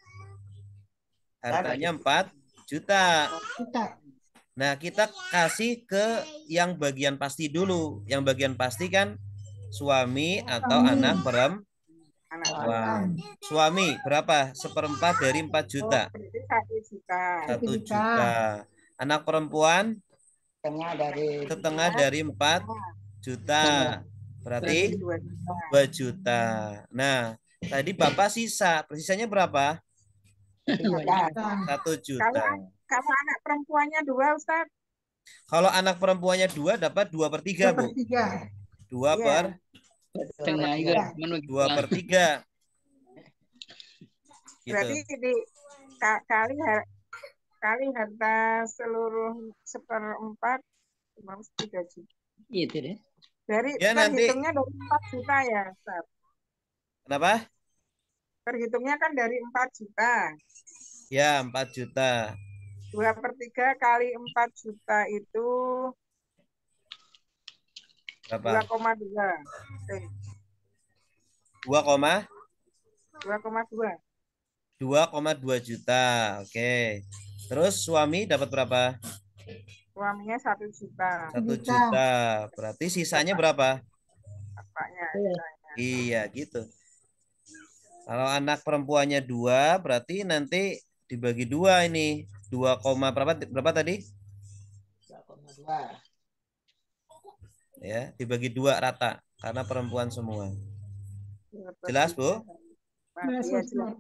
Speaker 1: Hartanya 4 juta. Nah, kita kasih ke yang bagian pasti dulu. Yang bagian pasti kan suami atau anak perempuan. Suami berapa? Seperempat dari 4 juta.
Speaker 2: 1 juta.
Speaker 1: 1 juta. Anak perempuan setengah dari 4 juta. Berarti 2 juta. Nah, tadi Bapak sisanya berapa? 1 juta.
Speaker 2: Kalau anak perempuannya 2, Ustaz?
Speaker 1: Kalau anak perempuannya 2 dapat 2/3, Bu. 2/3. Gitu.
Speaker 2: Berarti kali harta seluruh 1/4 3 juta.
Speaker 3: Itu deh.
Speaker 2: Terhitungnya dari 4 juta ya, Ustaz.
Speaker 1: Kenapa?
Speaker 2: Terhitungnya kan dari 4 juta.
Speaker 1: Ya, 4 juta.
Speaker 2: 2/3 kali 4 juta itu
Speaker 1: Berapa?
Speaker 2: 2,2.
Speaker 1: 2,2
Speaker 2: 2,2.
Speaker 1: juta. Oke. Terus suami dapat berapa?
Speaker 2: Suaminya 1 juta.
Speaker 1: 1
Speaker 4: Juta.
Speaker 1: juta. Berarti sisanya berapa?
Speaker 2: Bapaknya.
Speaker 1: Iya, gitu. Kalau anak perempuannya 2, berarti nanti dibagi 2 ini. 2, berapa tadi?
Speaker 3: 2,2.
Speaker 1: Ya, dibagi 2 rata karena perempuan semua. Jelas, Bu?
Speaker 4: Jelas,
Speaker 2: Iya,
Speaker 4: Ustaz.
Speaker 2: jelas.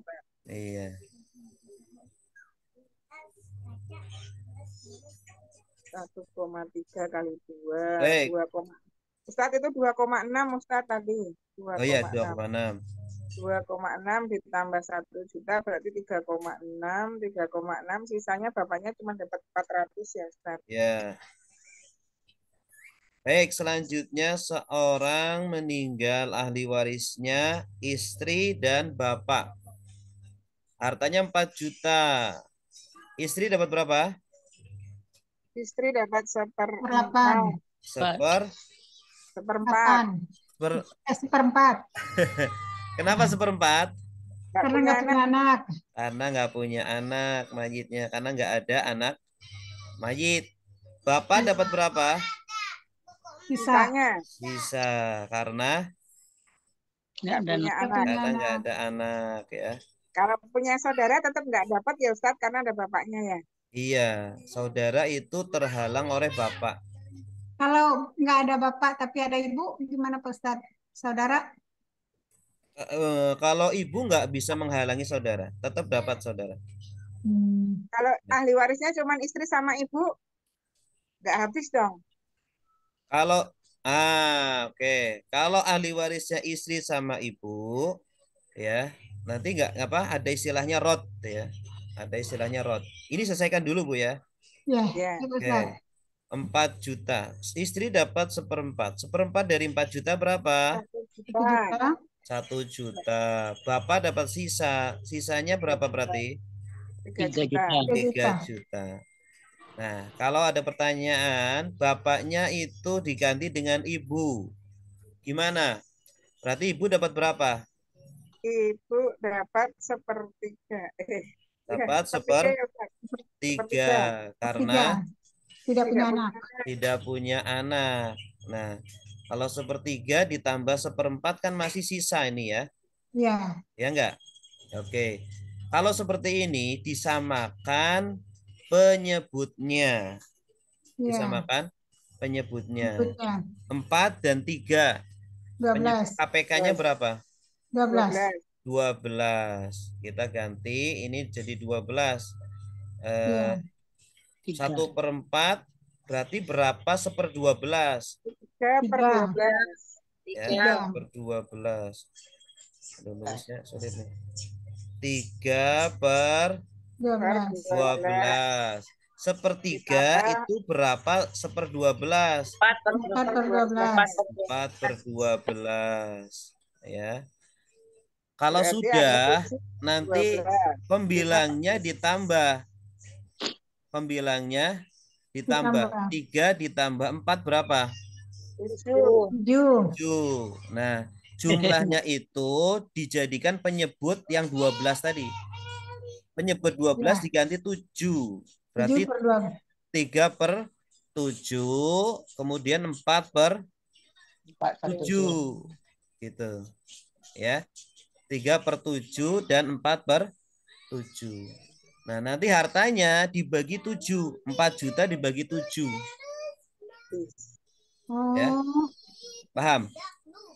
Speaker 1: Iya.
Speaker 2: 1,3 kali 2.
Speaker 1: Baik.
Speaker 2: 2, Ustadz itu 2,6 Ustadz tadi.
Speaker 1: Oh iya,
Speaker 2: 2,6.
Speaker 1: 2,6.
Speaker 2: 2,6 ditambah 1 juta berarti 3,6. 3,6 sisanya bapaknya cuma dapat 400 ya Ustadz.
Speaker 1: Ya. Baik, selanjutnya seorang meninggal ahli warisnya istri dan bapak. Hartanya 4 juta. Istri dapat berapa?
Speaker 2: Istri dapat 1/4.
Speaker 4: 8.
Speaker 1: Seperempat.
Speaker 2: 1/4.
Speaker 4: Seperempat.
Speaker 1: Kenapa seperempat?
Speaker 2: Nggak
Speaker 4: Karena
Speaker 2: punya
Speaker 4: nggak punya anak.
Speaker 1: Karena nggak punya anak mayitnya. Karena nggak ada anak mayit. Bapak dapat berapa?
Speaker 4: Sisa.
Speaker 1: Sisa. Karena
Speaker 3: Nggak ada
Speaker 2: punya
Speaker 3: anak.
Speaker 2: anak.
Speaker 1: karena nggak ada anak ya.
Speaker 2: Kalau punya saudara tetap nggak dapat ya Ustadz karena ada bapaknya ya.
Speaker 1: Iya, saudara itu terhalang oleh bapak.
Speaker 4: Kalau nggak ada bapak tapi ada ibu, gimana Pak Ustadz? Saudara?
Speaker 1: Kalau ibu nggak bisa menghalangi saudara, tetap dapat saudara.
Speaker 2: Kalau ahli warisnya cuma istri sama ibu, nggak habis dong.
Speaker 1: Kalau oke. Kalau ahli warisnya istri sama ibu, ya nanti nggak apa ada istilahnya rot ya. Ada istilahnya rot. Ini selesaikan dulu Bu ya.
Speaker 4: Ya,
Speaker 2: Ya.
Speaker 1: Oke. 4 juta. Istri dapat seperempat. Seperempat dari 4 juta berapa?
Speaker 2: 1
Speaker 4: 1
Speaker 2: juta.
Speaker 4: juta.
Speaker 1: 1 juta. Bapak dapat sisa. Sisanya berapa berarti?
Speaker 2: 3
Speaker 3: 3
Speaker 2: juta.
Speaker 3: juta.
Speaker 1: 3 juta. Nah, kalau ada pertanyaan, bapaknya itu diganti dengan ibu. Gimana? Berarti ibu dapat berapa?
Speaker 2: Ibu dapat 1/3.
Speaker 1: Dapat
Speaker 2: sepertiga ya, Ustaz.
Speaker 1: 1/3 karena
Speaker 4: Tidak punya
Speaker 2: Tidak
Speaker 4: anak.
Speaker 1: tidak punya anak. Nah, kalau 1/3 ditambah 1/4 kan masih sisa ini ya.
Speaker 4: Ya.
Speaker 1: Ya enggak? Oke. Kalau seperti ini disamakan penyebutnya.
Speaker 4: Ya.
Speaker 1: Disamakan penyebutnya.
Speaker 4: Berikutnya.
Speaker 1: 4 dan 3.
Speaker 4: 12.
Speaker 1: KPK-nya berapa?
Speaker 4: 12.
Speaker 1: 12. Kita ganti ini jadi 12.
Speaker 4: Ya.
Speaker 1: 1/4 berarti berapa 1/12?
Speaker 2: 3/12.
Speaker 1: Ya, 1/12. Nulisnya sulit nih. 3/12. 1/3 itu berapa 1/12? 4/12. Ya. Kalau
Speaker 2: Berarti
Speaker 1: sudah
Speaker 2: ada
Speaker 1: nanti
Speaker 2: 12.
Speaker 1: pembilangnya ditambah. Pembilangnya ditambah. 3 ditambah 4 berapa?
Speaker 2: 7.
Speaker 1: 7. Nah, jumlahnya itu dijadikan penyebut yang 12 tadi. Penyebut 12 diganti 7. Berarti 3/7, kemudian 4/7. Gitu. Ya. 3/7 dan 4/7. Nah, nanti hartanya dibagi 7. 4 juta dibagi 7. Ya.
Speaker 4: Oh.
Speaker 1: Paham?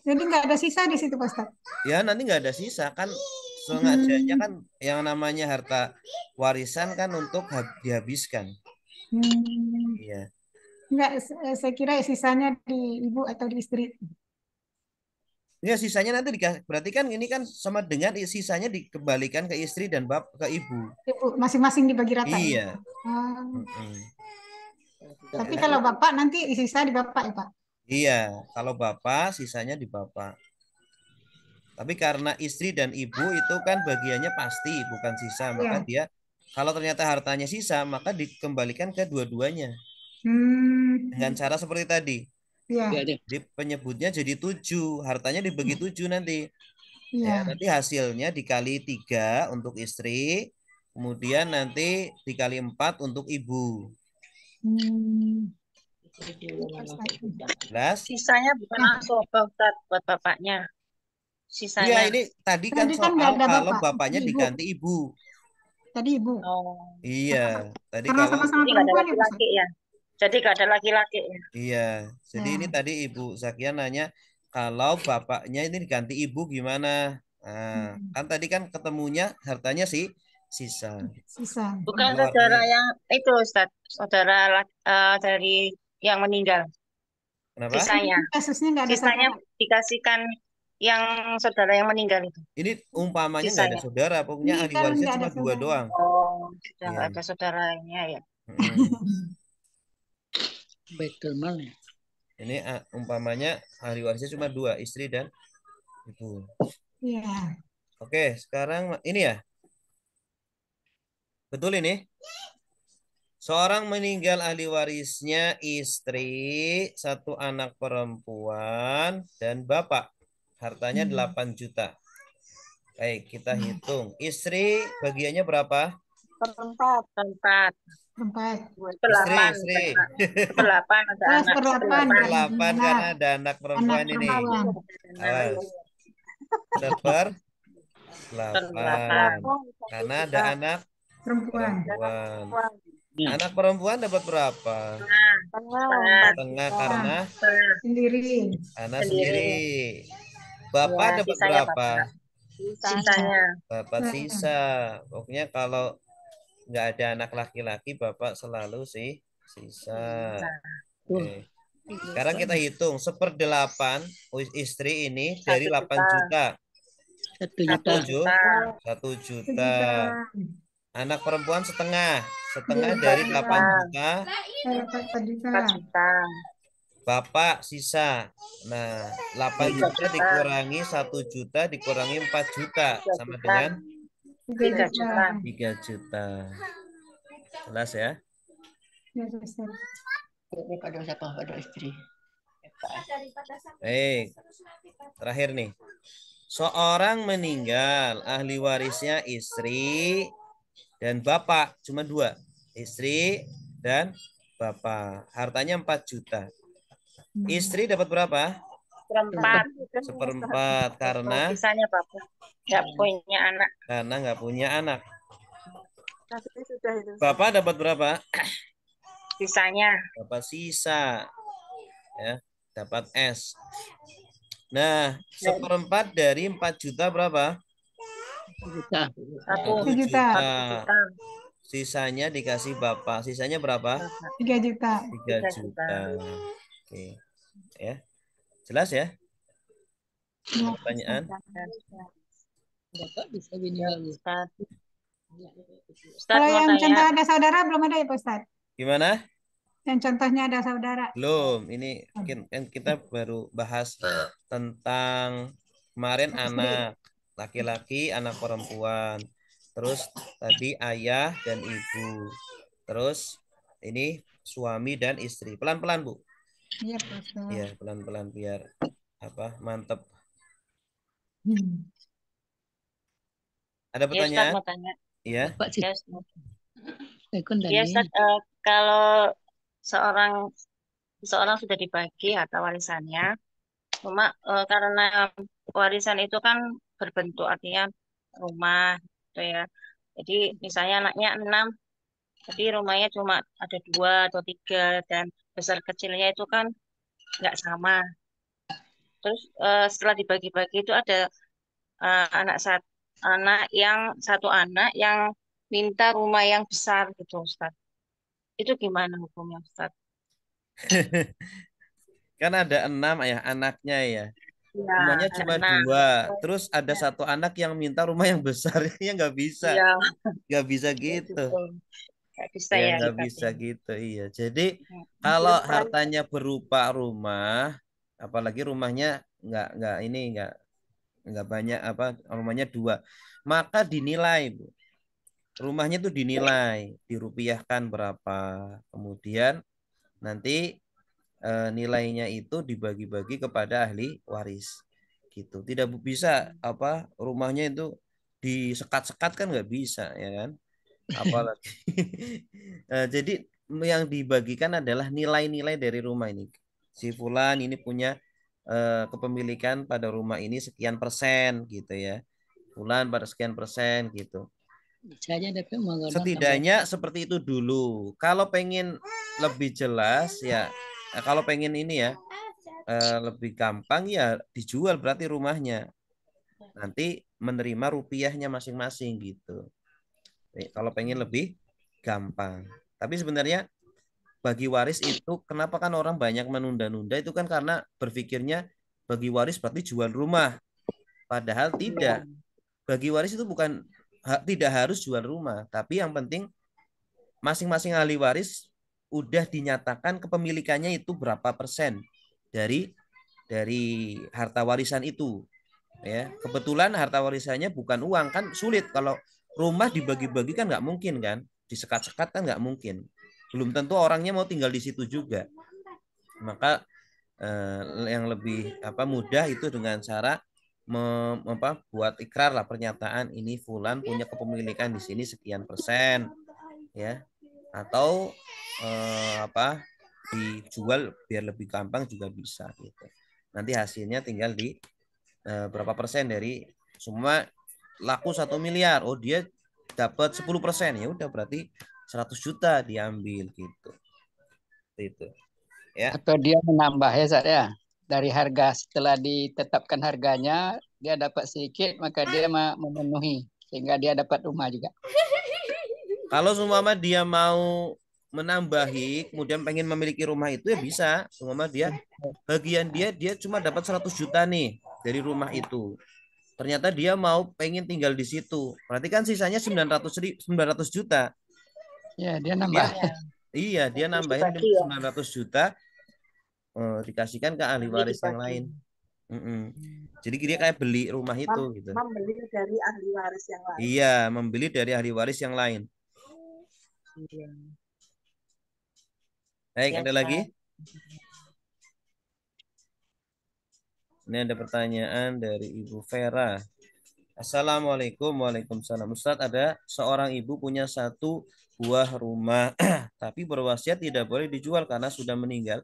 Speaker 4: Jadi nggak ada sisa di situ Pak Ustadz?
Speaker 1: Ya, nanti nggak ada sisa kan. Sengaja kan yang namanya harta warisan kan untuk dihabiskan. Iya.
Speaker 4: Enggak, saya kira sisanya di ibu atau di istri.
Speaker 1: Ya, sisanya nanti berarti kan ini kan sama dengan sisanya dikembalikan ke istri dan ke ibu.
Speaker 4: Ibu masing-masing dibagi rata.
Speaker 1: Iya.
Speaker 4: Tapi kalau bapak nanti sisa di bapak ya Pak?
Speaker 1: Iya, kalau bapak sisanya di bapak. Tapi karena istri dan ibu itu kan bagiannya pasti bukan sisa, maka dia Kalau ternyata hartanya sisa, maka dikembalikan ke dua-duanya. Dengan cara seperti tadi.
Speaker 4: Ya.
Speaker 1: Jadi penyebutnya jadi 7, hartanya dibagi 7 nanti. Ya,
Speaker 4: Ya.
Speaker 1: nanti hasilnya dikali 3 untuk istri, kemudian nanti dikali 4 untuk ibu. Jelas?
Speaker 7: Sisanya bukan langsung Ustaz buat bapaknya.
Speaker 1: Iya,
Speaker 7: Sisanya.
Speaker 1: ini tadi kan
Speaker 4: Tadi kan nggak
Speaker 1: soal
Speaker 4: ada
Speaker 1: kalau
Speaker 4: bapak,
Speaker 1: bapaknya
Speaker 4: ibu.
Speaker 1: diganti ibu.
Speaker 4: Tadi ibu.
Speaker 7: Oh.
Speaker 1: Iya, tadi
Speaker 4: Karena
Speaker 1: kalau
Speaker 4: sama-sama
Speaker 7: Jadi nggak ada
Speaker 4: perempuan ya, Ustaz?
Speaker 7: laki-laki ya. Jadi nggak ada laki-laki ya.
Speaker 1: iya. Jadi
Speaker 4: Ya.
Speaker 1: ini tadi Ibu Zakia nanya kalau bapaknya ini diganti ibu gimana? Nah, kan tadi kan ketemunya hartanya sisa.
Speaker 4: Sisa.
Speaker 7: Bukan
Speaker 1: Kalau
Speaker 7: saudara
Speaker 1: hartanya
Speaker 7: yang itu Ustaz. Saudara dari yang meninggal.
Speaker 1: kenapa?
Speaker 7: Sisanya.
Speaker 4: Kasusnya nggak ada
Speaker 7: Sisanya
Speaker 4: saudara.
Speaker 7: dikasihkan yang saudara yang meninggal itu.
Speaker 1: Ini umpamanya nggak ada
Speaker 7: Sisanya.
Speaker 1: saudara, pokoknya
Speaker 4: Ini
Speaker 1: ahli
Speaker 4: kan
Speaker 1: warisnya
Speaker 4: nggak ada
Speaker 1: cuma 2
Speaker 4: saudara.
Speaker 1: doang.
Speaker 7: Oh, sudah
Speaker 1: Iya.
Speaker 7: nggak ada saudaranya ya.
Speaker 3: Betul mal ya.
Speaker 1: Ini umpamanya ahli warisnya cuma 2, istri dan ibu.
Speaker 4: Iya.
Speaker 1: Oke, sekarang ini ya. Betul ini? Seorang meninggal ahli warisnya istri, 1 anak perempuan, dan bapak. Hartanya 8 juta. Baik, kita hitung. Istri bagiannya berapa?
Speaker 2: Seperempat.
Speaker 7: Tempat.
Speaker 4: Empat.
Speaker 7: Delapan.
Speaker 1: Istri.
Speaker 7: Delapan ada
Speaker 4: Oh,
Speaker 7: anak.
Speaker 4: seperlapan.
Speaker 1: Delapan karena ada anak
Speaker 4: Anak
Speaker 1: perempuan ini.
Speaker 4: perempuan.
Speaker 1: Awas. Seper 8.
Speaker 7: Delapan.
Speaker 1: Karena ada anak
Speaker 4: Perempuan.
Speaker 1: perempuan. Anak perempuan dapat berapa?
Speaker 2: Tengah.
Speaker 1: Setengah karena
Speaker 4: Sendiri.
Speaker 1: anak
Speaker 7: Sendiri.
Speaker 1: sendiri. Bapak
Speaker 7: Ya,
Speaker 1: dapat
Speaker 7: sisanya
Speaker 1: berapa?
Speaker 7: Bapak. Sisanya.
Speaker 1: Dapat sisa. Pokoknya kalau nggak ada anak laki-laki, bapak selalu sisa. Oke. Sekarang kita hitung 1/8 istri ini dari 8 juta.
Speaker 3: 1 juta.
Speaker 1: 1 juta. Anak perempuan setengah. Setengah dari 8 juta.
Speaker 7: 4 juta.
Speaker 1: Bapak sisa. Nah, 8 juta dikurangi 1 juta dikurangi 4 juta. Sama dengan
Speaker 7: 3 juta.
Speaker 1: 3 juta. Jelas ya?
Speaker 3: Ini pada siapa? Pada istri.
Speaker 1: Terakhir nih. Seorang meninggal, ahli warisnya istri dan bapak, cuma 2. Istri dan bapak. Hartanya 4 juta. Istri dapat berapa? Seperempat karena
Speaker 7: Sisanya Bapak nggak punya anak.
Speaker 1: karena nggak punya anak.
Speaker 2: Sudah itu.
Speaker 1: Bapak dapat berapa?
Speaker 7: Sisanya.
Speaker 1: Dapat sisa. Ya, dapat S. Nah, seperempat dari 4 juta berapa?
Speaker 3: 1 juta.
Speaker 1: 1 juta. Sisanya dikasih bapak. Sisanya berapa?
Speaker 4: 3 juta.
Speaker 1: 3 juta. Oke. Ya. Jelas ya? Pertanyaan?
Speaker 3: Bapak bisa bini lagi.
Speaker 7: Ustaz
Speaker 4: Kalau
Speaker 7: mau
Speaker 4: yang contoh
Speaker 7: tanya.
Speaker 4: ada saudara belum ada ya Pak Ustaz?
Speaker 1: Gimana?
Speaker 4: Yang contohnya ada saudara.
Speaker 1: Belum. Ini kan kita baru bahas tentang kemarin anak laki-laki, anak perempuan. Terus tadi ayah dan ibu. Terus ini suami dan istri. Pelan-pelan, Bu.
Speaker 4: Iya Pak Ustaz.
Speaker 1: Ya, pelan-pelan biar mantep. Ada
Speaker 7: Ya, Ustaz
Speaker 1: pertanyaan?
Speaker 7: mau tanya.
Speaker 1: Iya.
Speaker 3: Bapak sih.
Speaker 7: Ya, Ustaz.
Speaker 3: Ikut
Speaker 7: Ya,
Speaker 3: dari.
Speaker 7: Ustaz, kalau seorang sudah dibagi harta warisannya, cuma karena warisan itu kan berbentuk artinya rumah, gitu ya. Jadi misalnya anaknya 6, tapi rumahnya cuma ada 2 atau 3 dan besar kecilnya itu kan nggak sama. Terus setelah dibagi-bagi itu ada satu anak yang minta rumah yang besar gitu, Ustaz. Itu gimana hukumnya, Ustaz?
Speaker 1: Kan ada 6 ya anaknya ya.
Speaker 7: Ya,
Speaker 1: Rumahnya cuma
Speaker 7: anak.
Speaker 1: 2. Terus ada 1 anak yang minta rumah yang besar. Ya nggak bisa.
Speaker 7: Iya,
Speaker 1: Nggak bisa
Speaker 7: ya
Speaker 1: gitu.
Speaker 7: gitu. Nggak bisa
Speaker 1: Ya
Speaker 7: ya
Speaker 1: nggak
Speaker 7: kita
Speaker 1: bisa
Speaker 7: ini.
Speaker 1: gitu. Iya. Jadi kalau hartanya berupa rumah, apalagi rumahnya nggak banyak rumahnya 2, maka dinilai, Bu. rumahnya tuh dinilai, dirupiahkan berapa. Kemudian nanti nilainya itu dibagi-bagi kepada ahli waris. Gitu. Tidak bisa apa rumahnya itu disekat-sekat kan nggak bisa ya kan? Apalagi jadi yang dibagikan adalah nilai-nilai dari rumah ini. Si fulan ini punya kepemilikan pada rumah ini sekian persen gitu ya. Fulan pada sekian persen gitu.
Speaker 3: Bisa aja dapat menggunakan tambah.
Speaker 1: Setidaknya seperti itu dulu. Kalau pengen lebih jelas ya, kalau pengen ini ya lebih gampang ya dijual berarti rumahnya. Nanti menerima rupiahnya masing-masing gitu. Kalau pengen lebih gampang. Tapi sebenarnya bagi waris itu kenapa kan orang banyak menunda-nunda itu kan karena berpikirnya bagi waris berarti jual rumah. Padahal tidak. Bagi waris itu bukan tidak harus jual rumah, tapi yang penting masing-masing ahli waris udah dinyatakan kepemilikannya itu berapa persen dari harta warisan itu ya. Kebetulan harta warisannya bukan uang kan sulit kalau rumah dibagi-bagi kan nggak mungkin kan, disekat-sekat kan nggak mungkin, belum tentu orangnya mau tinggal di situ juga. Maka yang lebih mudah itu dengan cara buat ikrar lah, pernyataan ini fulan punya kepemilikan di sini sekian persen ya, atau dijual biar lebih gampang juga bisa gitu. Nanti hasilnya tinggal di berapa persen dari semua laku 1 miliar, oh dia dapat 10%, ya udah berarti 100 juta diambil gitu. Itu ya.
Speaker 8: Atau dia menambah ya Zat ya. Dari harga setelah ditetapkan harganya dia dapat sedikit maka dia memenuhi sehingga dia dapat rumah juga.
Speaker 1: Kalau seumpama dia mau menambahi kemudian pengen memiliki rumah itu ya bisa. Seumpama dia bagian dia cuma dapat 100 juta nih dari rumah itu. Ternyata dia mau pengen tinggal di situ. Berarti kan sisanya 900 juta.
Speaker 8: Ya, dia nambah.
Speaker 1: Iya, dia nambahin 900 juta dikasihkan ke ahli waris yang lain. Jadi dia kayak beli rumah itu gitu.
Speaker 2: Membeli dari ahli waris yang lain.
Speaker 1: Iya, membeli dari ahli waris yang lain.
Speaker 2: Iya.
Speaker 1: Baik, ada lagi? Ini ada pertanyaan dari Ibu Vera. Assalamualaikum. Waalaikumsalam. Ustadz, ada seorang ibu punya 1 buah rumah, tapi berwasiat tidak boleh dijual karena sudah meninggal,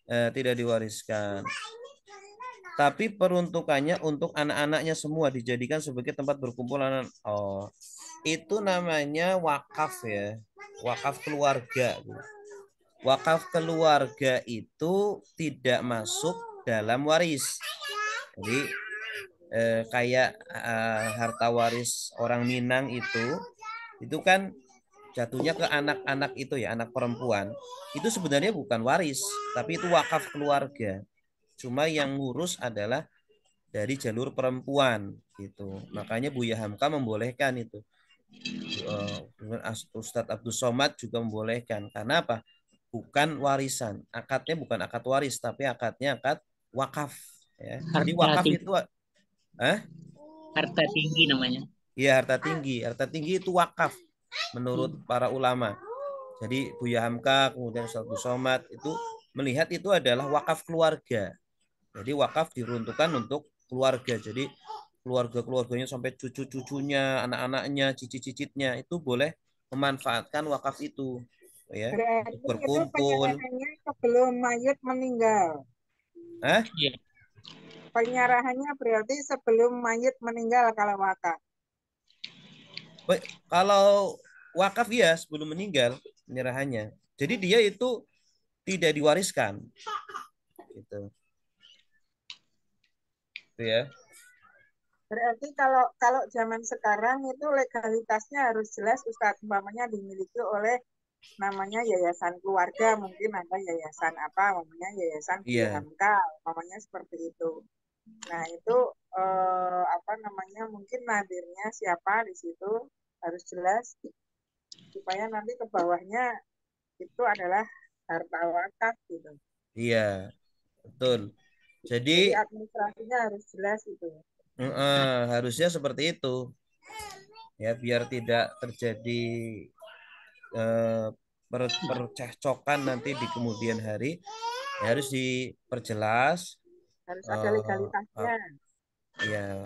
Speaker 1: tidak diwariskan. Tapi peruntukannya untuk anak-anaknya semua dijadikan sebagai tempat berkumpul anak. Oh, itu namanya wakaf ya, wakaf keluarga. Wakaf keluarga itu tidak masuk dalam waris. Jadi kayak harta waris orang Minang itu kan jatuhnya ke anak-anak itu ya, anak perempuan. Itu sebenarnya bukan waris, tapi itu wakaf keluarga. Cuma yang ngurus adalah dari jalur perempuan gitu. Makanya Buya Hamka membolehkan itu. Ustadz Abdul Somad juga membolehkan. Karena apa? Bukan warisan. Akadnya bukan akad waris, tapi akadnya akad wakaf. Ya. Jadi wakaf itu
Speaker 3: harta tinggi namanya.
Speaker 1: Iya, harta tinggi. Harta tinggi itu wakaf menurut para ulama. Jadi Buya Hamka kemudian Ustadz Abdul Somad itu melihat itu adalah wakaf keluarga. Jadi wakaf diruntukan untuk keluarga. Jadi keluarga-keluarganya sampai cucu-cucunya, anak-anaknya, cicit-cicitnya itu boleh memanfaatkan wakaf itu. Ya,
Speaker 2: berarti
Speaker 1: berkumpul.
Speaker 2: Itu penyerahannya sebelum mayat meninggal. Penyerahannya berarti sebelum mayat meninggal kalau wakaf.
Speaker 1: Kalau wakaf ya sebelum meninggal penyerahannya. Jadi dia itu tidak diwariskan. Gitu. Itu ya.
Speaker 2: Berarti kalau zaman sekarang itu legalitasnya harus jelas, Ustadz, umpamanya dimiliki oleh namanya yayasan keluarga, mungkin ada yayasan apa, namanya yayasan Buya Hamka, umpamanya seperti itu. Nah itu mungkin nadirnya siapa di situ harus jelas supaya nanti ke bawahnya itu adalah harta wakaf gitu.
Speaker 1: Iya, betul. Jadi
Speaker 2: administrasinya harus jelas itu.
Speaker 1: Harusnya seperti itu. ya, biar tidak terjadi percekcokan nanti di kemudian hari, ya harus diperjelas.
Speaker 2: Harus ada legalitasnya.
Speaker 1: Ya,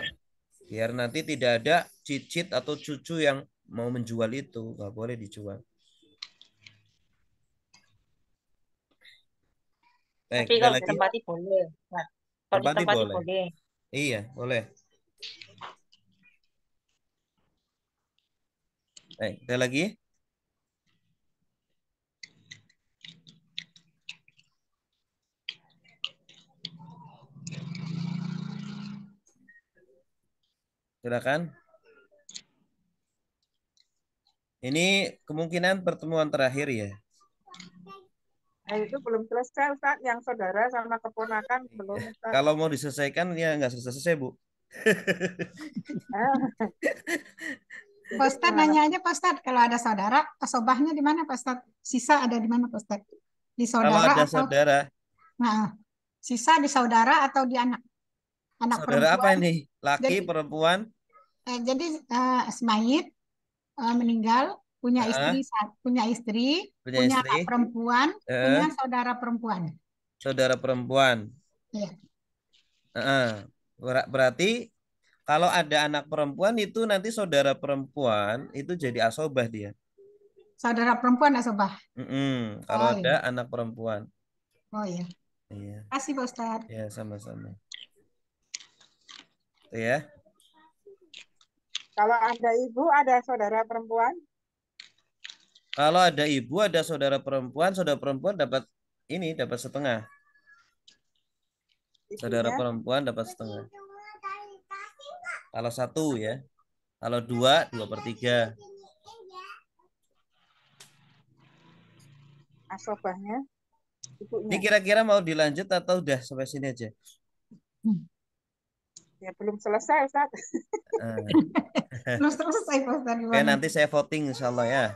Speaker 1: biar nanti tidak ada cicit atau cucu yang mau menjual itu, nggak boleh dijual.
Speaker 7: Tapi kalau ditempati boleh. Nah, kalau ditempati boleh.
Speaker 1: Iya, boleh. Ada lagi? Silakan. Ini kemungkinan pertemuan terakhir ya.
Speaker 2: Itu belum selesai, Ustaz. Yang saudara sama keponakan belum, Ustaz.
Speaker 1: Kalau mau diselesaikan ya nggak selesai, Bu.
Speaker 4: Pak Ustadz nanya aja Pak Ustadz, kalau ada saudara, asobahnya di mana Pak Ustadz? Sisa ada di mana Pak Ustadz? Di saudara
Speaker 1: kalau ada
Speaker 4: atau
Speaker 1: saudara?
Speaker 4: Nah, sisa di saudara atau di anak? Anak
Speaker 1: saudara
Speaker 4: perempuan.
Speaker 1: Apa ini? Laki, perempuan?
Speaker 4: Jadi mayit meninggal, punya istri, punya anak perempuan, punya saudara perempuan.
Speaker 1: Saudara perempuan.
Speaker 4: Iya.
Speaker 1: Berarti kalau ada anak perempuan itu nanti saudara perempuan itu jadi asobah dia.
Speaker 4: Saudara perempuan asobah.
Speaker 1: Kalau ada anak perempuan.
Speaker 4: Oh iya.
Speaker 1: Iya.
Speaker 4: Terima kasih Pak Ustadz.
Speaker 1: Ya, sama-sama. Itu ya.
Speaker 2: Kalau ada ibu, ada saudara perempuan?
Speaker 1: Kalau ada ibu, ada saudara perempuan dapat setengah. Saudara perempuan dapat setengah. Kalau satu ya. Kalau dua, 2/3.
Speaker 2: Asobahnya ibunya.
Speaker 1: Ini kira-kira mau dilanjut atau udah sampai sini aja?
Speaker 2: Ya belum selesai, Ustaz.
Speaker 4: Belum selesai, Ustaz.
Speaker 1: Oke, nanti saya voting insya Allah ya.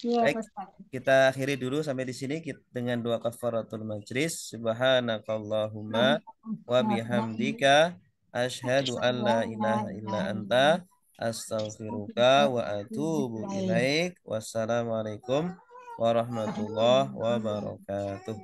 Speaker 4: Ya,
Speaker 1: baik, kita akhiri dulu sampai di sini dengan doa kafaratul majlis. Subhanakallahumma wa bihamdika asyhadu an la ilaha illa anta astaghfiruka wa atubu ilaik. Wassalamualaikum warahmatullahi wabarakatuh.